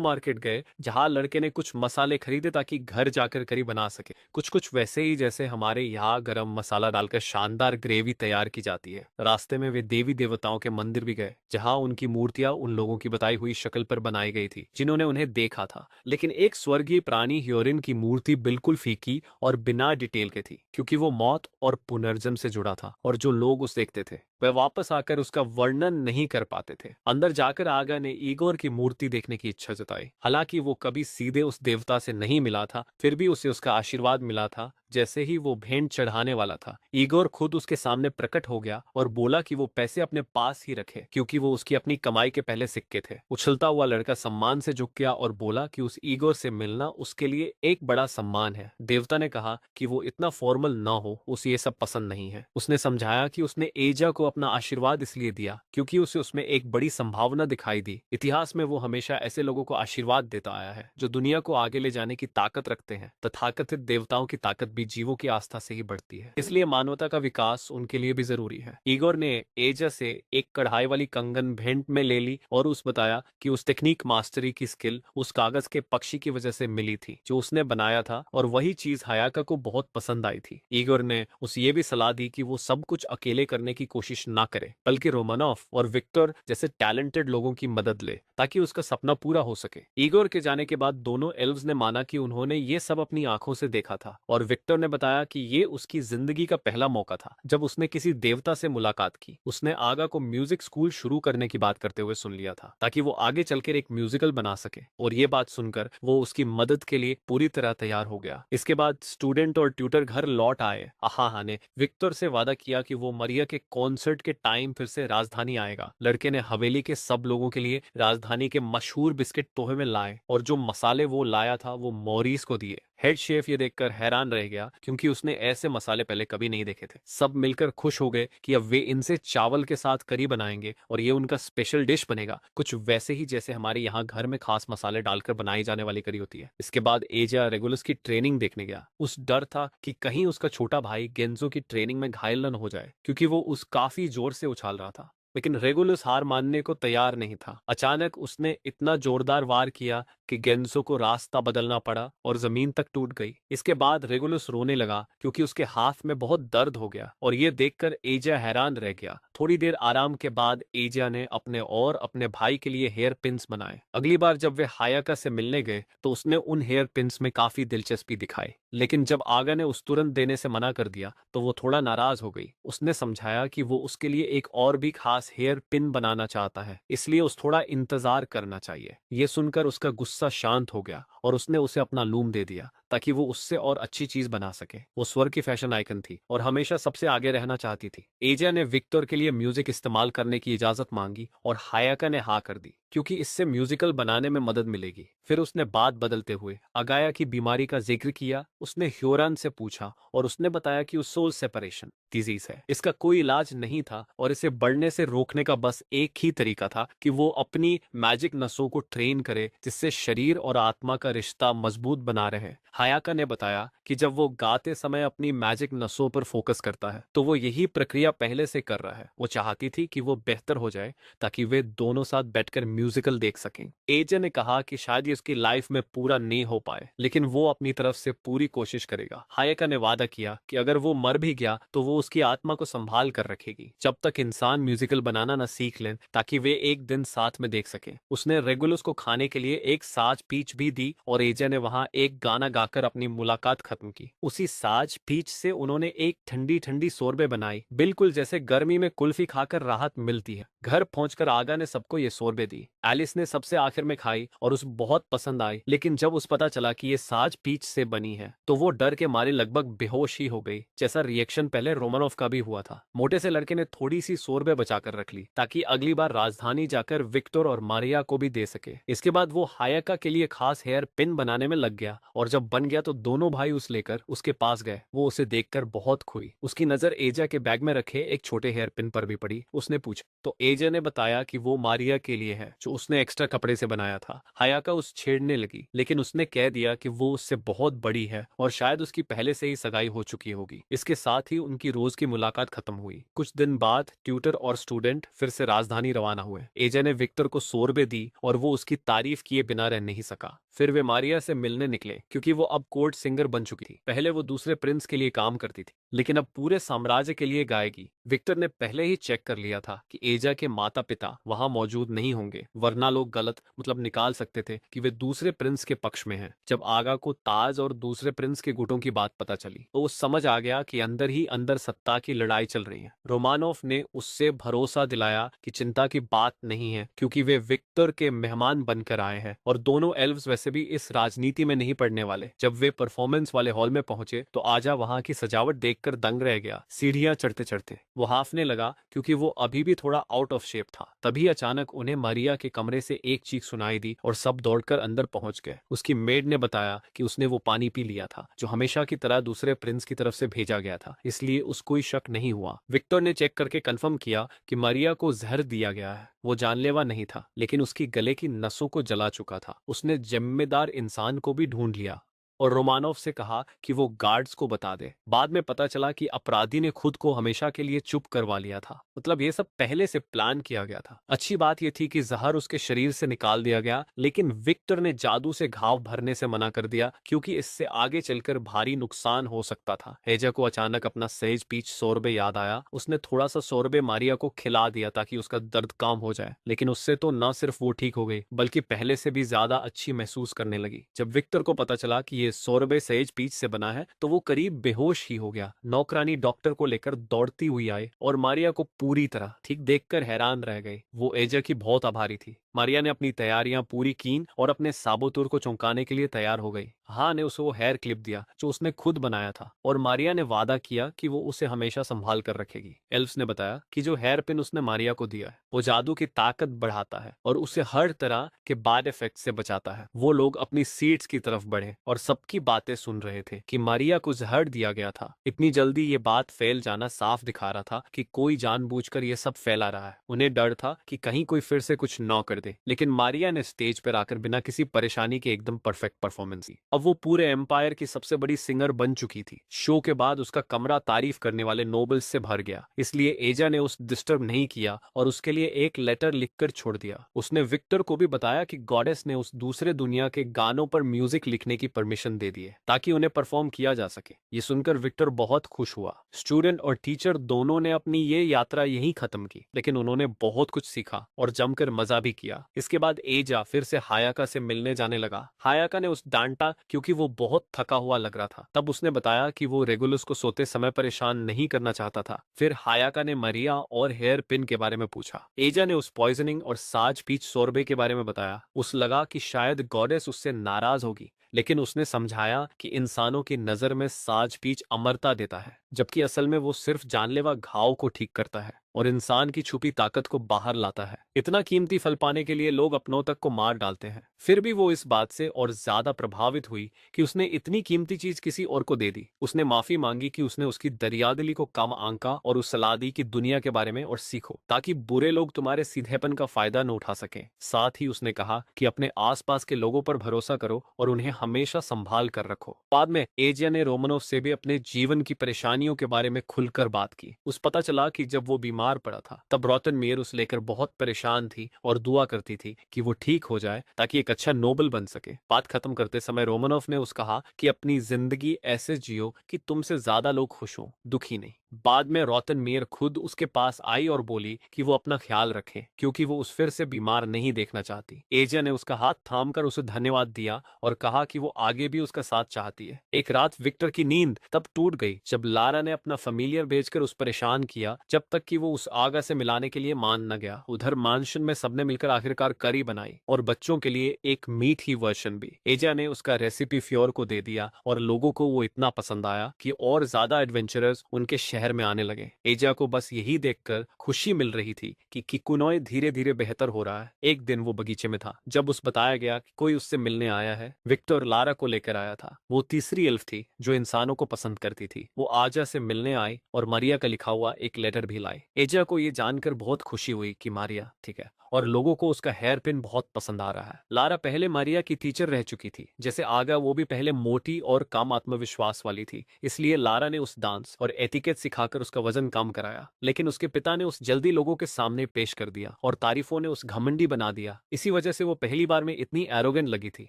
मार्केट गए जहां लड़के ने कुछ मसाले खरीदे ताकि घर जाकर करी बना सके। कुछ कुछ वैसे ही जैसे हमारे यहाँ गरम मसाला डालकर शानदार ग्रेवी तैयार की जाती है। रास्ते में वे देवी देवताओं के मंदिर भी गए जहां उनकी मूर्तियां उन लोगों की बताई हुई शक्ल पर बनाई गई थी जिन्होंने उन्हें देखा था। लेकिन एक स्वर्गीय प्राणी ह्योरिन की मूर्ति बिल्कुल फीकी और बिना डिटेल के थी क्योंकि वो मौत और पुनर्जन्म से जुड़ा था और जो लोग उसे देखते थे वह वापस आकर उसका वर्णन नहीं कर पाते थे। अंदर जाकर आगा ने ईगोर की मूर्ति देखने की इच्छा जताई। हालांकि वो कभी सीधे उस देवता से नहीं मिला था, फिर भी उसे उसका आशीर्वाद मिला था। जैसे ही वो भेंट चढ़ाने वाला था, ईगोर खुद उसके सामने प्रकट हो गया और बोला कि वो पैसे अपने पास ही रखे क्योंकि वो उसकी अपनी कमाई के पहले सिक्के थे। उछलता हुआ लड़का सम्मान से झुक गया और बोला कि उस ईगोर से मिलना उसके लिए एक बड़ा सम्मान है। देवता ने कहा कि वो इतना फॉर्मल ना हो, उसे ये सब पसंद नहीं है। उसने समझाया कि उसने एजा को अपना आशीर्वाद इसलिए दिया क्योंकि उसे उसमें एक बड़ी संभावना दिखाई दी। इतिहास में वो हमेशा ऐसे लोगों को आशीर्वाद देता आया है जो दुनिया को आगे ले जाने की ताकत रखते हैं। तथाकथित देवताओं की ताकत भी जीवों की आस्था से ही बढ़ती है, इसलिए मानवता का विकास उनके लिए भी जरूरी है। ईगोर ने एजा से एक कढ़ाई वाली कंगन भेंट में ले ली और उस बताया कि उस टेक्निक मास्टरी की स्किल उस कागज के पक्षी की वजह से मिली थी जो उसने बनाया था और वही चीज हायाका को बहुत पसंद आई थी। ईगोर ने उसे ये भी सलाह दी कि वो सब कुछ अकेले करने की कोशिश ना करे बल्कि रोमानोफ और विक्टर जैसे टैलेंटेड लोगों की मदद ले ताकि उसका सपना पूरा हो सके। ईगोर के जाने के बाद दोनों एल्व्स ने माना कि उन्होंने ये सब अपनी आंखों से देखा था और विक्टर ने बताया कि ये उसकी जिंदगी का पहला मौका था जब उसने किसी देवता से मुलाकात की। उसने आगा को म्यूजिक स्कूल शुरू करने की बात करते हुए सुन लिया था ताकि वो आगे चलकर एक म्यूजिकल बना सके और ये बात सुनकर वो उसकी मदद के लिए पूरी तरह तैयार हो गया। इसके बाद स्टूडेंट और ट्यूटर घर लौट आए। आहा ने विक्टर से वादा किया कि वो मरिया के कॉन्सर्ट के टाइम फिर से राजधानी आएगा। लड़के ने हवेली के सब लोगों के लिए राजधानी के मशहूर बिस्किट तोहफे में लाए और जो मसाले वो लाया था वो मॉरिस को दिए। हेड शेफ ये देखकर हैरान रह गया क्योंकि उसने ऐसे मसाले पहले कभी नहीं देखे थे। सब मिलकर खुश हो गए कि अब वे इनसे चावल के साथ करी बनाएंगे और ये उनका स्पेशल डिश बनेगा, कुछ वैसे ही जैसे हमारे यहाँ घर में खास मसाले डालकर बनाई जाने वाली करी होती है। इसके बाद एजा रेगुलस की ट्रेनिंग देखने गया। उस डर था कि कहीं उसका छोटा भाई गेंजो की ट्रेनिंग में घायल न हो जाए क्योंकि वो उस काफी जोर से उछाल रहा था। लेकिन रेगुलस हार मानने को तैयार नहीं था। अचानक उसने इतना जोरदार वार किया कि गेंजो को रास्ता बदलना पड़ा और जमीन तक टूट गई। इसके बाद रेगुलस रोने लगा क्योंकि उसके हाथ में बहुत दर्द हो गया और ये देखकर एजा हैरान रह गया। थोड़ी देर आराम के बाद एजा ने अपने और अपने भाई के लिए हेयर पिन्स बनाए। अगली बार जब वे हायाका से मिलने गए तो उसने उन हेयर पिन्स में काफी दिलचस्पी दिखाई, लेकिन जब आगा ने उस तुरंत देने से मना कर दिया तो वो थोड़ा नाराज हो गई। उसने समझाया कि वो उसके लिए एक और भी खास हेयर पिन बनाना चाहता है, इसलिए उस थोड़ा इंतजार करना चाहिए। ये सुनकर उसका गुस्सा शांत हो गया और उसने उसे अपना लूम दे दिया ताकि वो उससे और अच्छी चीज बना सके। वो स्वर्ग की फैशन आइकन थी और हमेशा सबसे आगे रहना चाहती थी। एजा ने विक्टर के लिए म्यूजिक इस्तेमाल करने की इजाजत मांगी और हायाका ने हाँ कर दी क्योंकि इससे म्यूजिकल बनाने में मदद मिलेगी। फिर उसने बात बदलते हुए अगाया की बीमारी का जिक्र किया। उसने ह्योरन से पूछा और उसने बताया कि उस सोल सेपरेशन डिजीज है, इसका कोई इलाज नहीं था और इसे बढ़ने से रोकने का बस एक ही तरीका था कि वो अपनी मैजिक नसों को ट्रेन करे जिससे शरीर और आत्मा का रिश्ता मजबूत बना रहे। हायाका ने बताया कि जब वो गाते समय अपनी मैजिक नसों पर फोकस करता है तो वो यही प्रक्रिया पहले से कर रहा है। वो चाहती थी कि वो बेहतर हो जाए ताकि वे दोनों साथ बैठकर म्यूजिकल देख सकें। एजे ने कहा कि शायद ये उसकी लाइफ में पूरा नहीं हो पाए लेकिन वो अपनी तरफ से पूरी कोशिश करेगा। हायाका ने वादा किया कि अगर वो मर भी गया तो वो उसकी आत्मा को संभाल कर रखेगी जब तक इंसान म्यूजिकल बनाना न सीख लें ताकि वे एक दिन साथ में देख सकें। उसने रेगुलस को खाने के लिए एक साज पीच भी दी और एजे ने वहां एक गाना गाकर अपनी मुलाकात खत्म की। उसी साज पीच से उन्होंने एक ठंडी ठंडी शोरबे बनाई, बिल्कुल जैसे गर्मी में कुल्फी खाकर राहत मिलती है। घर पहुंचकर आगा ने सबको ये शोरबे दी। एलिस ने सबसे आखिर में खाई और उसे बहुत पसंद आई, लेकिन जब उसे पता चला कि ये साज पीच से बनी है तो वो डर के मारे लगभग बेहोश ही हो गई, जैसा रिएक्शन पहले रोमानोफ का भी हुआ था। मोटे से लड़के ने थोड़ी सी शोरबे बचाकर रख ली ताकि अगली बार राजधानी जाकर विक्टर और मारिया को भी दे सके। इसके बाद वो हायाका के लिए खास हेयर पिन बनाने में लग गया और जब बन गया तो दोनों भाई उस लेकर उसके पास गए। वो उसे देखकर बहुत खुई। उसकी नजर एजा के बैग में रखे एक छोटे हेयर पिन पर भी पड़ी। उसने पूछा तो एजा ने बताया कि वो मारिया के लिए है, जो उसने एक्स्ट्रा कपड़े से बनाया था। हायाका उस छेड़ने लगी, लेकिन उसने कह दिया कि वो उससे बहुत बड़ी है और शायद उसकी पहले से ही सगाई हो चुकी होगी। इसके साथ ही उनकी रोज की मुलाकात खत्म हुई। कुछ दिन बाद ट्यूटर और स्टूडेंट फिर से राजधानी रवाना हुए। एजा ने विक्टर को 100 रुपए दी और वो उसकी तारीफ किए बिना रह नहीं सका। फिर वे मारिया से मिलने निकले, क्योंकि वो अब कोर्ट सिंगर बन चुकी थी। पहले वो दूसरे प्रिंस के लिए काम करती थी, लेकिन अब पूरे साम्राज्य के लिए गाएगी। विक्टर ने पहले ही चेक कर लिया था कि एजा के माता पिता वहां मौजूद नहीं होंगे, वरना लोग गलत मतलब निकाल सकते थे कि वे दूसरे प्रिंस के पक्ष में हैं। जब आगा को ताज और दूसरे प्रिंस के गुटों की बात पता चली तो वो समझ आ गया कि अंदर ही अंदर सत्ता की लड़ाई चल रही है। रोमानोफ ने उससे भरोसा दिलाया कि चिंता की बात नहीं है, क्योंकि वे विक्टर के मेहमान बनकर आए हैं और दोनों एल्व्स वैसे भी इस राजनीति में नहीं पड़ने वाले। जब वे परफॉर्मेंस वाले हॉल में पहुंचे तो आजा वहां की सजावट देखकर दंग रह गया। सीढ़ियां चढ़ते चढ़ते वो हाफने लगा, क्योंकि वो अभी भी थोड़ा आउट ऑफ शेप था। तभी अचानक उन्हें मारिया के कमरे से एक चीख सुनाई दी और सब दौड़कर अंदर पहुंच गए। उसकी मेड ने बताया कि उसने वो पानी पी लिया था, जो हमेशा की तरह दूसरे प्रिंस की तरफ से भेजा गया था, इसलिए उसको कोई शक नहीं हुआ। विक्टर ने चेक करके कंफर्म किया कि मारिया को जहर दिया गया है। वो जानलेवा नहीं था, लेकिन उसकी गले की नसों को जला चुका था। उसने जिम्मेदार इंसान को भी ढूंढ लिया और रोमानोव से कहा कि वो गार्ड्स को बता दे। बाद में पता चला कि अपराधी ने खुद को हमेशा के लिए चुप करवा लिया था। मतलब ये सब पहले से प्लान किया गया था। अच्छी बात ये थी कि जहर उसके शरीर से निकाल दिया गया, लेकिन विक्टर ने जादू से घाव भरने से मना कर दिया, क्योंकि इससे आगे चलकर भारी नुकसान हो सकता था। हेजा को अचानक अपना सहेज पीच 100 रुपए याद आया। उसने थोड़ा सा 100 रुपए मारिया को खिला दिया ताकि उसका दर्द कम हो जाए, लेकिन उससे तो न सिर्फ वो ठीक हो गई, बल्कि पहले से भी ज्यादा अच्छी महसूस करने लगी। जब विक्टर को पता चला कि 100 रुपए सहेज पीच से बना है तो वो करीब बेहोश ही हो गया। नौकरानी डॉक्टर को लेकर दौड़ती हुई आई और मारिया को पूरी तरह ठीक देखकर हैरान रह गई। वो एजा की बहुत आभारी थी। मारिया ने अपनी तैयारियां पूरी कीं और अपने साबुतुर को चौंकाने के लिए तैयार हो गई। हाँ ने उसे वो हेयर क्लिप दिया जो उसने खुद बनाया था, और मारिया ने वादा किया कि वो उसे हमेशा संभाल कर रखेगी। एल्व्स ने बताया कि जो हेयर पिन उसने मारिया को दिया है वो जादू की ताकत बढ़ाता है और उसे हर तरह के बैड इफेक्ट से बचाता है। वो लोग अपनी सीट्स की तरफ बढ़े और सबकी बातें सुन रहे थे कि मारिया को जहर दिया गया था। इतनी जल्दी ये बात फैल जाना साफ दिखा रहा था कि कोई जानबूझकर ये सब फैला रहा है। उन्हें डर था कि कहीं कोई फिर से कुछ न कर दे, लेकिन मारिया ने स्टेज पर आकर बिना किसी परेशानी के एकदम परफेक्ट परफॉर्मेंस दी। अब वो पूरे एम्पायर की सबसे बड़ी सिंगर बन चुकी थी। शो के बाद उसका कमरा तारीफ करने वाले नोबल्स से भर गया, इसलिए एजा ने उस डिस्टर्ब नहीं किया और उसके लिए एक लेटर लिखकर छोड़ दिया। उसने विक्टर को भी बताया कि गॉडेस ने उस दूसरे दुनिया के गानों पर म्यूजिक लिखने की परमिशन दे दी है ताकि उन्हें परफॉर्म किया जा सके। ये सुनकर विक्टर बहुत खुश हुआ। स्टूडेंट और टीचर दोनों ने अपनी ये यात्रा यहीं खत्म की, लेकिन उन्होंने बहुत कुछ सीखा और जमकर मजा भी किया। इसके बाद एजा फिर से हायाका से मिलने जाने लगा। हायाका ने उस डांटा क्योंकि वो बहुत थका हुआ लग रहा था। तब उसने बताया कि वो रेगुलस को सोते समय परेशान नहीं करना चाहता था। फिर हायाका ने मारिया और हेयर पिन के बारे में पूछा। एजा ने उस पॉइजनिंग और साज पीच सोरबे के बारे में बताया। उस लगा कि शायद गॉडेस उससे नाराज होगी, लेकिन उसने समझाया कि इंसानों की नजर में साज पीच अमरता देता है, जबकि असल में वो सिर्फ जानलेवा घाव को ठीक करता है और इंसान की छुपी ताकत को बाहर लाता है। इतना कीमती फल पाने के लिए लोग अपनों तक को मार डालते हैं। फिर भी वो इस बात से और ज्यादा प्रभावित हुई कि उसने इतनी कीमती चीज किसी और को दे दी। उसने माफी मांगी कि उसने उसकी दरियादिली को कम आंका और उस सलाह दी कि दुनिया के बारे में और सीखो, ताकि बुरे लोग तुम्हारे सीधेपन का फायदा न उठा सके। साथ ही उसने कहा कि अपने आसपास के लोगों पर भरोसा करो और उन्हें हमेशा संभाल कर रखो। बाद में एजिया ने रोमनोव से भी अपने जीवन की परेशानियों के बारे में खुलकर बात की। उस पता चला कि जब वो बीमार पड़ा था तब रॉटनमेयर उस लेकर बहुत परेशान थी और दुआ करती थी कि वो ठीक हो जाए ताकि एक अच्छा नोबल बन सके। बात खत्म करते समय रोमनोव ने उस कहा कि अपनी जिंदगी ऐसे जियो कि तुमसे ज्यादा लोग खुश हों, दुखी नहीं। बाद में रॉटनमेयर खुद उसके पास आई और बोली कि वो अपना ख्याल रखे, क्योंकि वो उस फिर से बीमार नहीं देखना चाहती। एजिया ने उसका हाथ थामकर उसे धन्यवाद दिया और कहा कि वो आगे भी उसका साथ चाहती है। एक रात विक्टर की नींद तब टूट गई जब लारा ने अपना फैमिलियर भेजकर उस परेशान किया, जब तक कि वो उस आगा से मिलाने के लिए मान न गया। उधर मानशन में सबने मिलकर आखिरकार करी बनाई और बच्चों के लिए एक मीठी वर्जन भी। एजिया ने उसका रेसिपी फ्योर को दे दिया और लोगों को वो इतना पसंद आया कि और ज्यादा एडवेंचरर्स उनके शहर में आने लगे। एजा को बस यही देखकर खुशी मिल रही थी कि किकुनोय धीरे धीरे बेहतर हो रहा है। एक दिन वो बगीचे में था जब उस बताया गया कि कोई उससे मिलने आया है। विक्टर लारा को लेकर आया था। वो तीसरी एल्फ थी जो इंसानों को पसंद करती थी। वो आजा से मिलने आई और मारिया का लिखा हुआ एक लेटर भी लाई। एजा को ये जानकर बहुत खुशी हुई कि मारिया ठीक है और लोगों को उसका हेयर पिन बहुत पसंद आ रहा है। लारा पहले मारिया की टीचर रह चुकी थी। जैसे आगा वो भी पहले मोटी और कम आत्मविश्वास वाली थी, इसलिए लारा ने उस डांस और एटिकेट सिखाकर उसका वजन कम कराया। लेकिन उसके पिता ने उस जल्दी लोगों के सामने पेश कर दिया और तारीफों ने उस घमंडी बना दिया। इसी वजह से वो पहली बार में इतनी एरोगेंट लगी थी।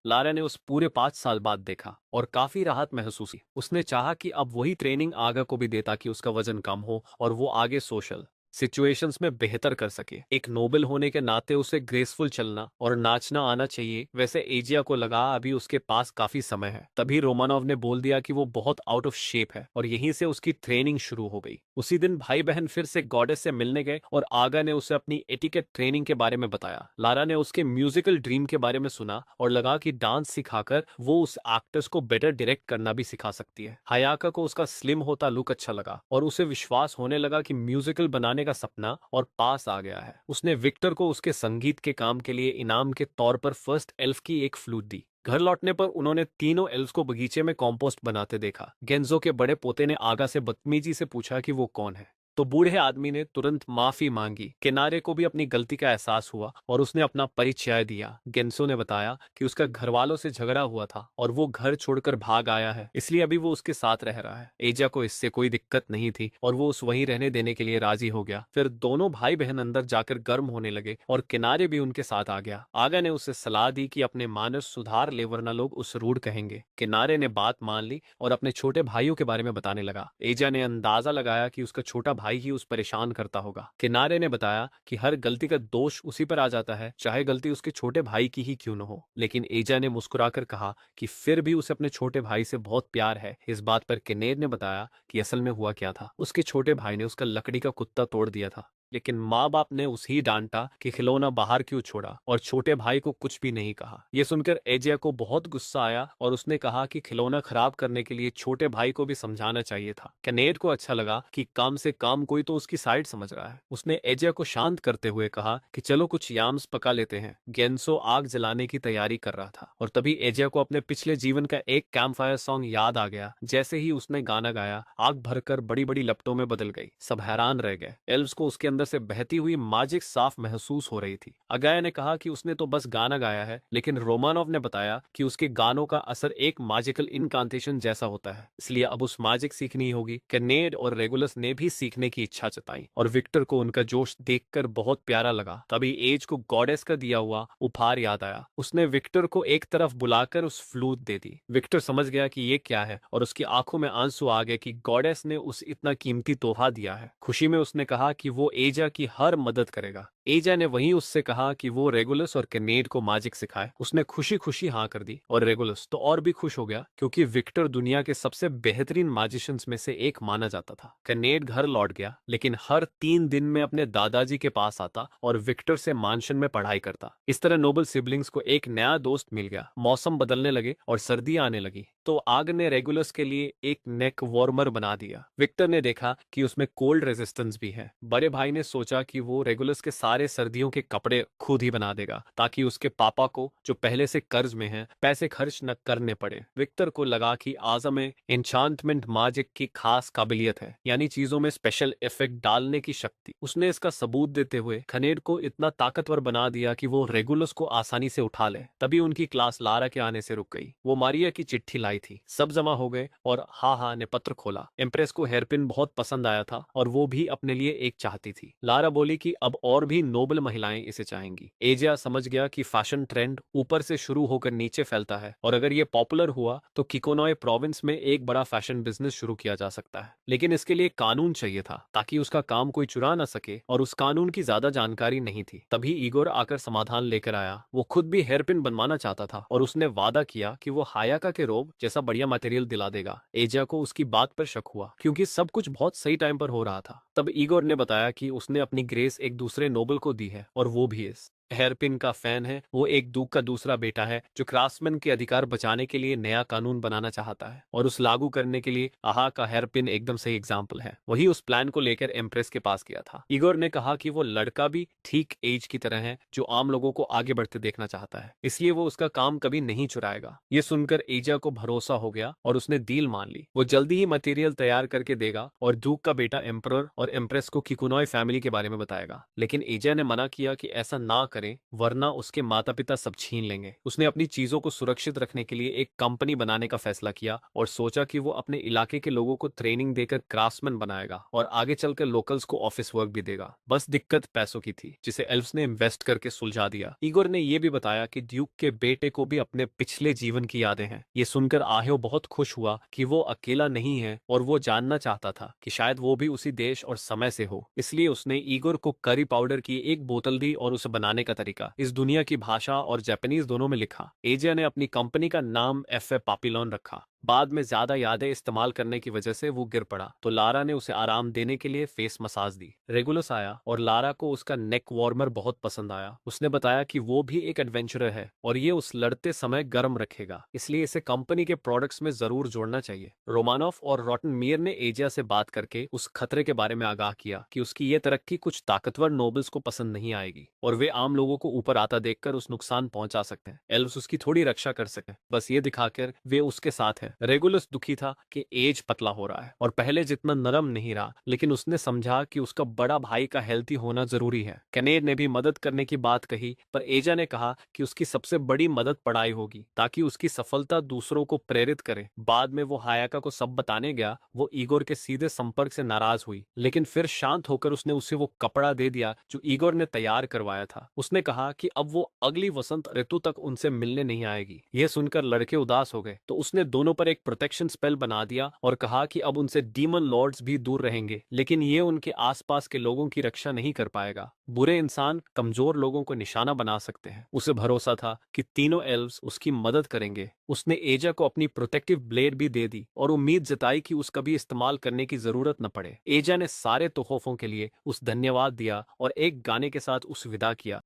लारा ने उस पूरे 5 साल बाद देखा और काफी राहत महसूस की। उसने चाहा कि अब वही ट्रेनिंग आगा को भी दे ताकि उसका वजन कम हो और वो आगे सोशल सिचुएशंस में बेहतर कर सके। एक नोबल होने के नाते उसे ग्रेसफुल चलना और नाचना आना चाहिए। वैसे एजिया को लगा अभी उसके पास काफी समय है। तभी रोमानोव ने बोल दिया कि वो बहुत आउट ऑफ शेप है और यहीं से उसकी ट्रेनिंग शुरू हो गई। उसी दिन भाई बहन फिर से गॉडेस से मिलने गए और आगा ने उसे अपनी एटिकेट ट्रेनिंग के बारे में बताया। लारा ने उसके म्यूजिकल ड्रीम के बारे में सुना और लगा कि डांस सिखाकर वो उस एक्टर्स को बेटर डायरेक्ट करना भी सिखा सकती है। हायाका को उसका स्लिम होता लुक अच्छा लगा और उसे विश्वास होने लगा कि म्यूजिकल बनाने का सपना और पास आ गया है। उसने विक्टर को उसके संगीत के काम के लिए इनाम के तौर पर फर्स्ट एल्फ की एक फ्लूट दी। घर लौटने पर उन्होंने तीनों एल्फ्स को बगीचे में कॉम्पोस्ट बनाते देखा। गेंजो के बड़े पोते ने आगा से बदतमीजी से पूछा कि वो कौन है, तो बूढ़े आदमी ने तुरंत माफी मांगी। किनारे को भी अपनी गलती का एहसास हुआ और उसने अपना परिचय दिया। गेंसो ने बताया कि उसका घर वालों से झगड़ा हुआ था और वो घर छोड़कर भाग आया है, इसलिए अभी वो उसके साथ रह रहा है। एजा को इससे कोई दिक्कत नहीं थी और वो उस वहीं रहने देने के लिए राजी हो गया। फिर दोनों भाई बहन अंदर जाकर गर्म होने लगे और किनारे भी उनके साथ आ गया। आगा ने उसे सलाह दी कि अपने मानस सुधार ले वरना लोग उस रूढ़ कहेंगे। किनारे ने बात मान ली और अपने छोटे भाइयों के बारे में बताने लगा। एजा ने अंदाजा लगाया कि उसका छोटा भाई ही उस परेशान करता होगा। किनारे ने बताया कि हर गलती का दोष उसी पर आ जाता है, चाहे गलती उसके छोटे भाई की ही क्यों न हो। लेकिन एजा ने मुस्कुराकर कहा कि फिर भी उसे अपने छोटे भाई से बहुत प्यार है। इस बात पर किनेर ने बताया कि असल में हुआ क्या था। उसके छोटे भाई ने उसका लकड़ी का कुत्ता तोड़ दिया था, लेकिन माँ बाप ने उसे डांटा कि खिलौना बाहर क्यों छोड़ा और छोटे भाई को कुछ भी नहीं कहा। यह सुनकर एजिया को बहुत गुस्सा आया और उसने कहा कि खिलौना खराब करने के लिए छोटे भाई को भी समझाना चाहिए था। कैनेड को अच्छा लगा कि काम से काम कोई तो उसकी साइड समझ रहा है। उसने एजिया को शांत करते हुए कहा कि चलो कुछ याम्स पका लेते हैं। गेंसो आग जलाने की तैयारी कर रहा था और तभी एजिया को अपने पिछले जीवन का एक कैंप फायर सॉन्ग याद आ गया। जैसे ही उसने गाना गाया, आग भरकर बड़ी बड़ी लपटों में बदल गई। सब हैरान रह गए। एल्व्स को उसके अंदर से बहती हुई मैजिक साफ महसूस हो रही थी। अगाया ने कहा कि उसने तो बस गाना गाया है, लेकिन रोमानोव ने बताया कि उसके गानों का असर एक मैजिकल इनकांटेशन जैसा होता है, इसलिए अब उस मैजिक सीखनी होगी। कैनेड और रेगुलस ने भी सीखने की इच्छा जताई और विक्टर को उनका जोश देखकर बहुत प्यारा लगा। तभी एज को गॉडेस का दिया हुआ उपहार याद आया। उसने विक्टर को एक तरफ बुलाकर उस फ्लूट दे दी। विक्टर समझ गया कि ये क्या है और उसकी आंखों में आंसू आ गए कि गॉडेस ने उस इतना कीमती तोहफा दिया है। खुशी में उसने कहा कि वो एजा की हर मदद करेगा। एजा ने वहीं उससे कहा कि वो रेगुलस और कैनेड को मैजिक सिखाए। उसने खुशी खुशी हाँ कर दी और रेगुलस तो और भी खुश हो गया क्योंकि विक्टर दुनिया के सबसे बेहतरीन मैजिशियंस में से एक माना जाता था। कैनेड घर लौट गया, लेकिन हर 3 दिन में अपने दादाजी के पास आता और विक्टर से मानशन में पढ़ाई करता। इस तरह नोबल सिबलिंग्स को एक नया दोस्त मिल गया। मौसम बदलने लगे और सर्दियां आने लगी तो आग ने रेगुलस के लिए एक नेक वार्मर बना दिया। विक्टर ने देखा कि उसमें कोल्ड रेजिस्टेंस भी है। बड़े भाई ने सोचा कि वो रेगुलस के सारे सर्दियों के कपड़े खुद ही बना देगा ताकि उसके पापा को, जो पहले से कर्ज में है, पैसे खर्च न करने पड़े। विक्टर को लगा कि आजा में एन्चांटमेंट मैजिक की खास काबिलियत है, यानी चीजों में स्पेशल इफेक्ट डालने की शक्ति। उसने इसका सबूत देते हुए खनेड को इतना ताकतवर बना दिया कि वो रेगुलस को आसानी से उठा ले। तभी उनकी क्लास लारा के आने से रुक गई। वो मारिया की चिट्ठी लाई थी। सब जमा हो गए और हा ने पत्र खोला। एम्प्रेस को हेयरपिन बहुत पसंद आया था और वो भी अपने लिए एक चाहती थी। लारा बोली कि अब और भी नोबल महिलाएं इसे चाहेंगी। एजिया समझ गया कि फैशन ट्रेंड ऊपर से शुरू होकर नीचे फैलता है और अगर ये पॉपुलर हुआ तो किकोनोय प्रोविंस में एक बड़ा फैशन बिजनेस शुरू किया जा सकता है। लेकिन इसके लिए कानून चाहिए था ताकि उसका काम कोई चुरा ना सके और उस कानून की ज्यादा जानकारी नहीं थी। तभी ईगोर आकर समाधान लेकर आया। वो खुद भी हेयरपिन बनवाना चाहता था और उसने वादा किया कि वो हायाका के रोब जैसा बढ़िया मटेरियल दिला देगा। एजिया को उसकी बात पर शक हुआ क्योंकि सब कुछ बहुत सही टाइम पर हो रहा था। तब ईगोर ने बताया कि उसने अपनी ग्रेस एक दूसरे नोबल को दी है और वो भी इस हेयरपिन का फैन है, वो एक दूक का दूसरा बेटा है जो क्राफ्ट्समैन के अधिकार बचाने के लिए नया कानून बनाना चाहता है और उस लागू करने के लिए आहा का हेयरपिन एकदम सही एग्जाम्पल है। वही उस प्लान को लेकर एम्प्रेस के पास गया था। इगोर ने कहा कि वो लड़का भी ठीक एज की तरह है जो आम लोगों को आगे बढ़ते देखना चाहता है, इसलिए वो उसका काम कभी नहीं चुराएगा। ये सुनकर एजा को भरोसा हो गया और उसने डील मान ली। वो जल्दी ही मटेरियल तैयार करके देगा और दूक का बेटा एम्परर और एम्प्रेस को किकुनोय फैमिली के बारे में बताएगा। लेकिन एजा ने मना किया कि ऐसा ना करें वरना उसके माता पिता सब छीन लेंगे। उसने अपनी चीजों को सुरक्षित रखने के लिए एक कंपनी बनाने का फैसला किया और सोचा कि वो अपने इलाके के लोगों को ट्रेनिंग देकर क्राफ्ट्समैन बनाएगा और आगे चलकर लोकल्स को ऑफिस वर्क भी देगा। बस दिक्कत पैसों की थी जिसे एल्व्स ने इन्वेस्ट करके सुलझा दिया। इगोर ने यह भी बताया कि ड्यूक के बेटे को भी अपने पिछले जीवन की यादें हैं। ये सुनकर आह्यो बहुत खुश हुआ कि वो अकेला नहीं है और वो जानना चाहता था कि शायद वो भी उसी देश और समय से हो। इसलिए उसने इगोर को करी पाउडर की एक बोतल दी और उसे बनाने का तरीका इस दुनिया की भाषा और जापानीज दोनों में लिखा। एजिया ने अपनी कंपनी का नाम एफ पापिलोन रखा। बाद में ज्यादा यादें इस्तेमाल करने की वजह से वो गिर पड़ा तो लारा ने उसे आराम देने के लिए फेस मसाज दी। रेगुलस आया और लारा को उसका नेक वार्मर बहुत पसंद आया। उसने बताया कि वो भी एक एडवेंचरर है और ये उस लड़ते समय गर्म रखेगा, इसलिए इसे कंपनी के प्रोडक्ट्स में जरूर जोड़ना चाहिए। रोमानोफ और रॉटन मीर ने एजिया से बात करके उस खतरे के बारे में आगाह किया कि उसकी ये तरक्की कुछ ताकतवर नोबल्स को पसंद नहीं आएगी और वे आम लोगों को ऊपर आता देखकर उस नुकसान पहुंचा सकते हैं। एल्व्स उसकी थोड़ी रक्षा कर सके, बस ये दिखाकर वे उसके साथ है। रेगुलस दुखी था कि एज पतला हो रहा है और पहले जितना नरम नहीं रहा, लेकिन उसने समझा कि उसका बड़ा भाई का हेल्थी होना जरूरी है। कैनेड ने भी मदद करने की बात कही, पर एजा ने कहा कि उसकी सबसे बड़ी मदद पढ़ाई होगी ताकि उसकी सफलता दूसरों को प्रेरित करे। बाद में वो हायाका को सब बताने गया। वो ईगोर के सीधे संपर्क से नाराज हुई, लेकिन फिर शांत होकर उसने उसे वो कपड़ा दे दिया जो ईगोर ने तैयार करवाया था। उसने कहा कि अब वो अगली वसंत ऋतु तक उनसे मिलने नहीं आएगी। यह सुनकर लड़के उदास हो गए तो उसने दोनों पर एक प्रोटेक्शन स्पेल बना दिया और कहा कि अब उनसे डीमन लॉर्ड्स भी दूर रहेंगे, लेकिन ये उनके आसपास के लोगों की रक्षा नहीं कर पाएगा। बुरे इंसान कमजोर लोगों को निशाना बना सकते हैं। उसे भरोसा था कि तीनों एल्व्स उसकी मदद करेंगे। उसने एजा को अपनी प्रोटेक्टिव ब्लेड भी दे दी और उम्मीद जताई कि उसका भी इस्तेमाल करने की जरूरत न पड़े। एजा ने सारे तोहफों के लिए उस धन्यवाद दिया और एक गाने के साथ उस विदा किया।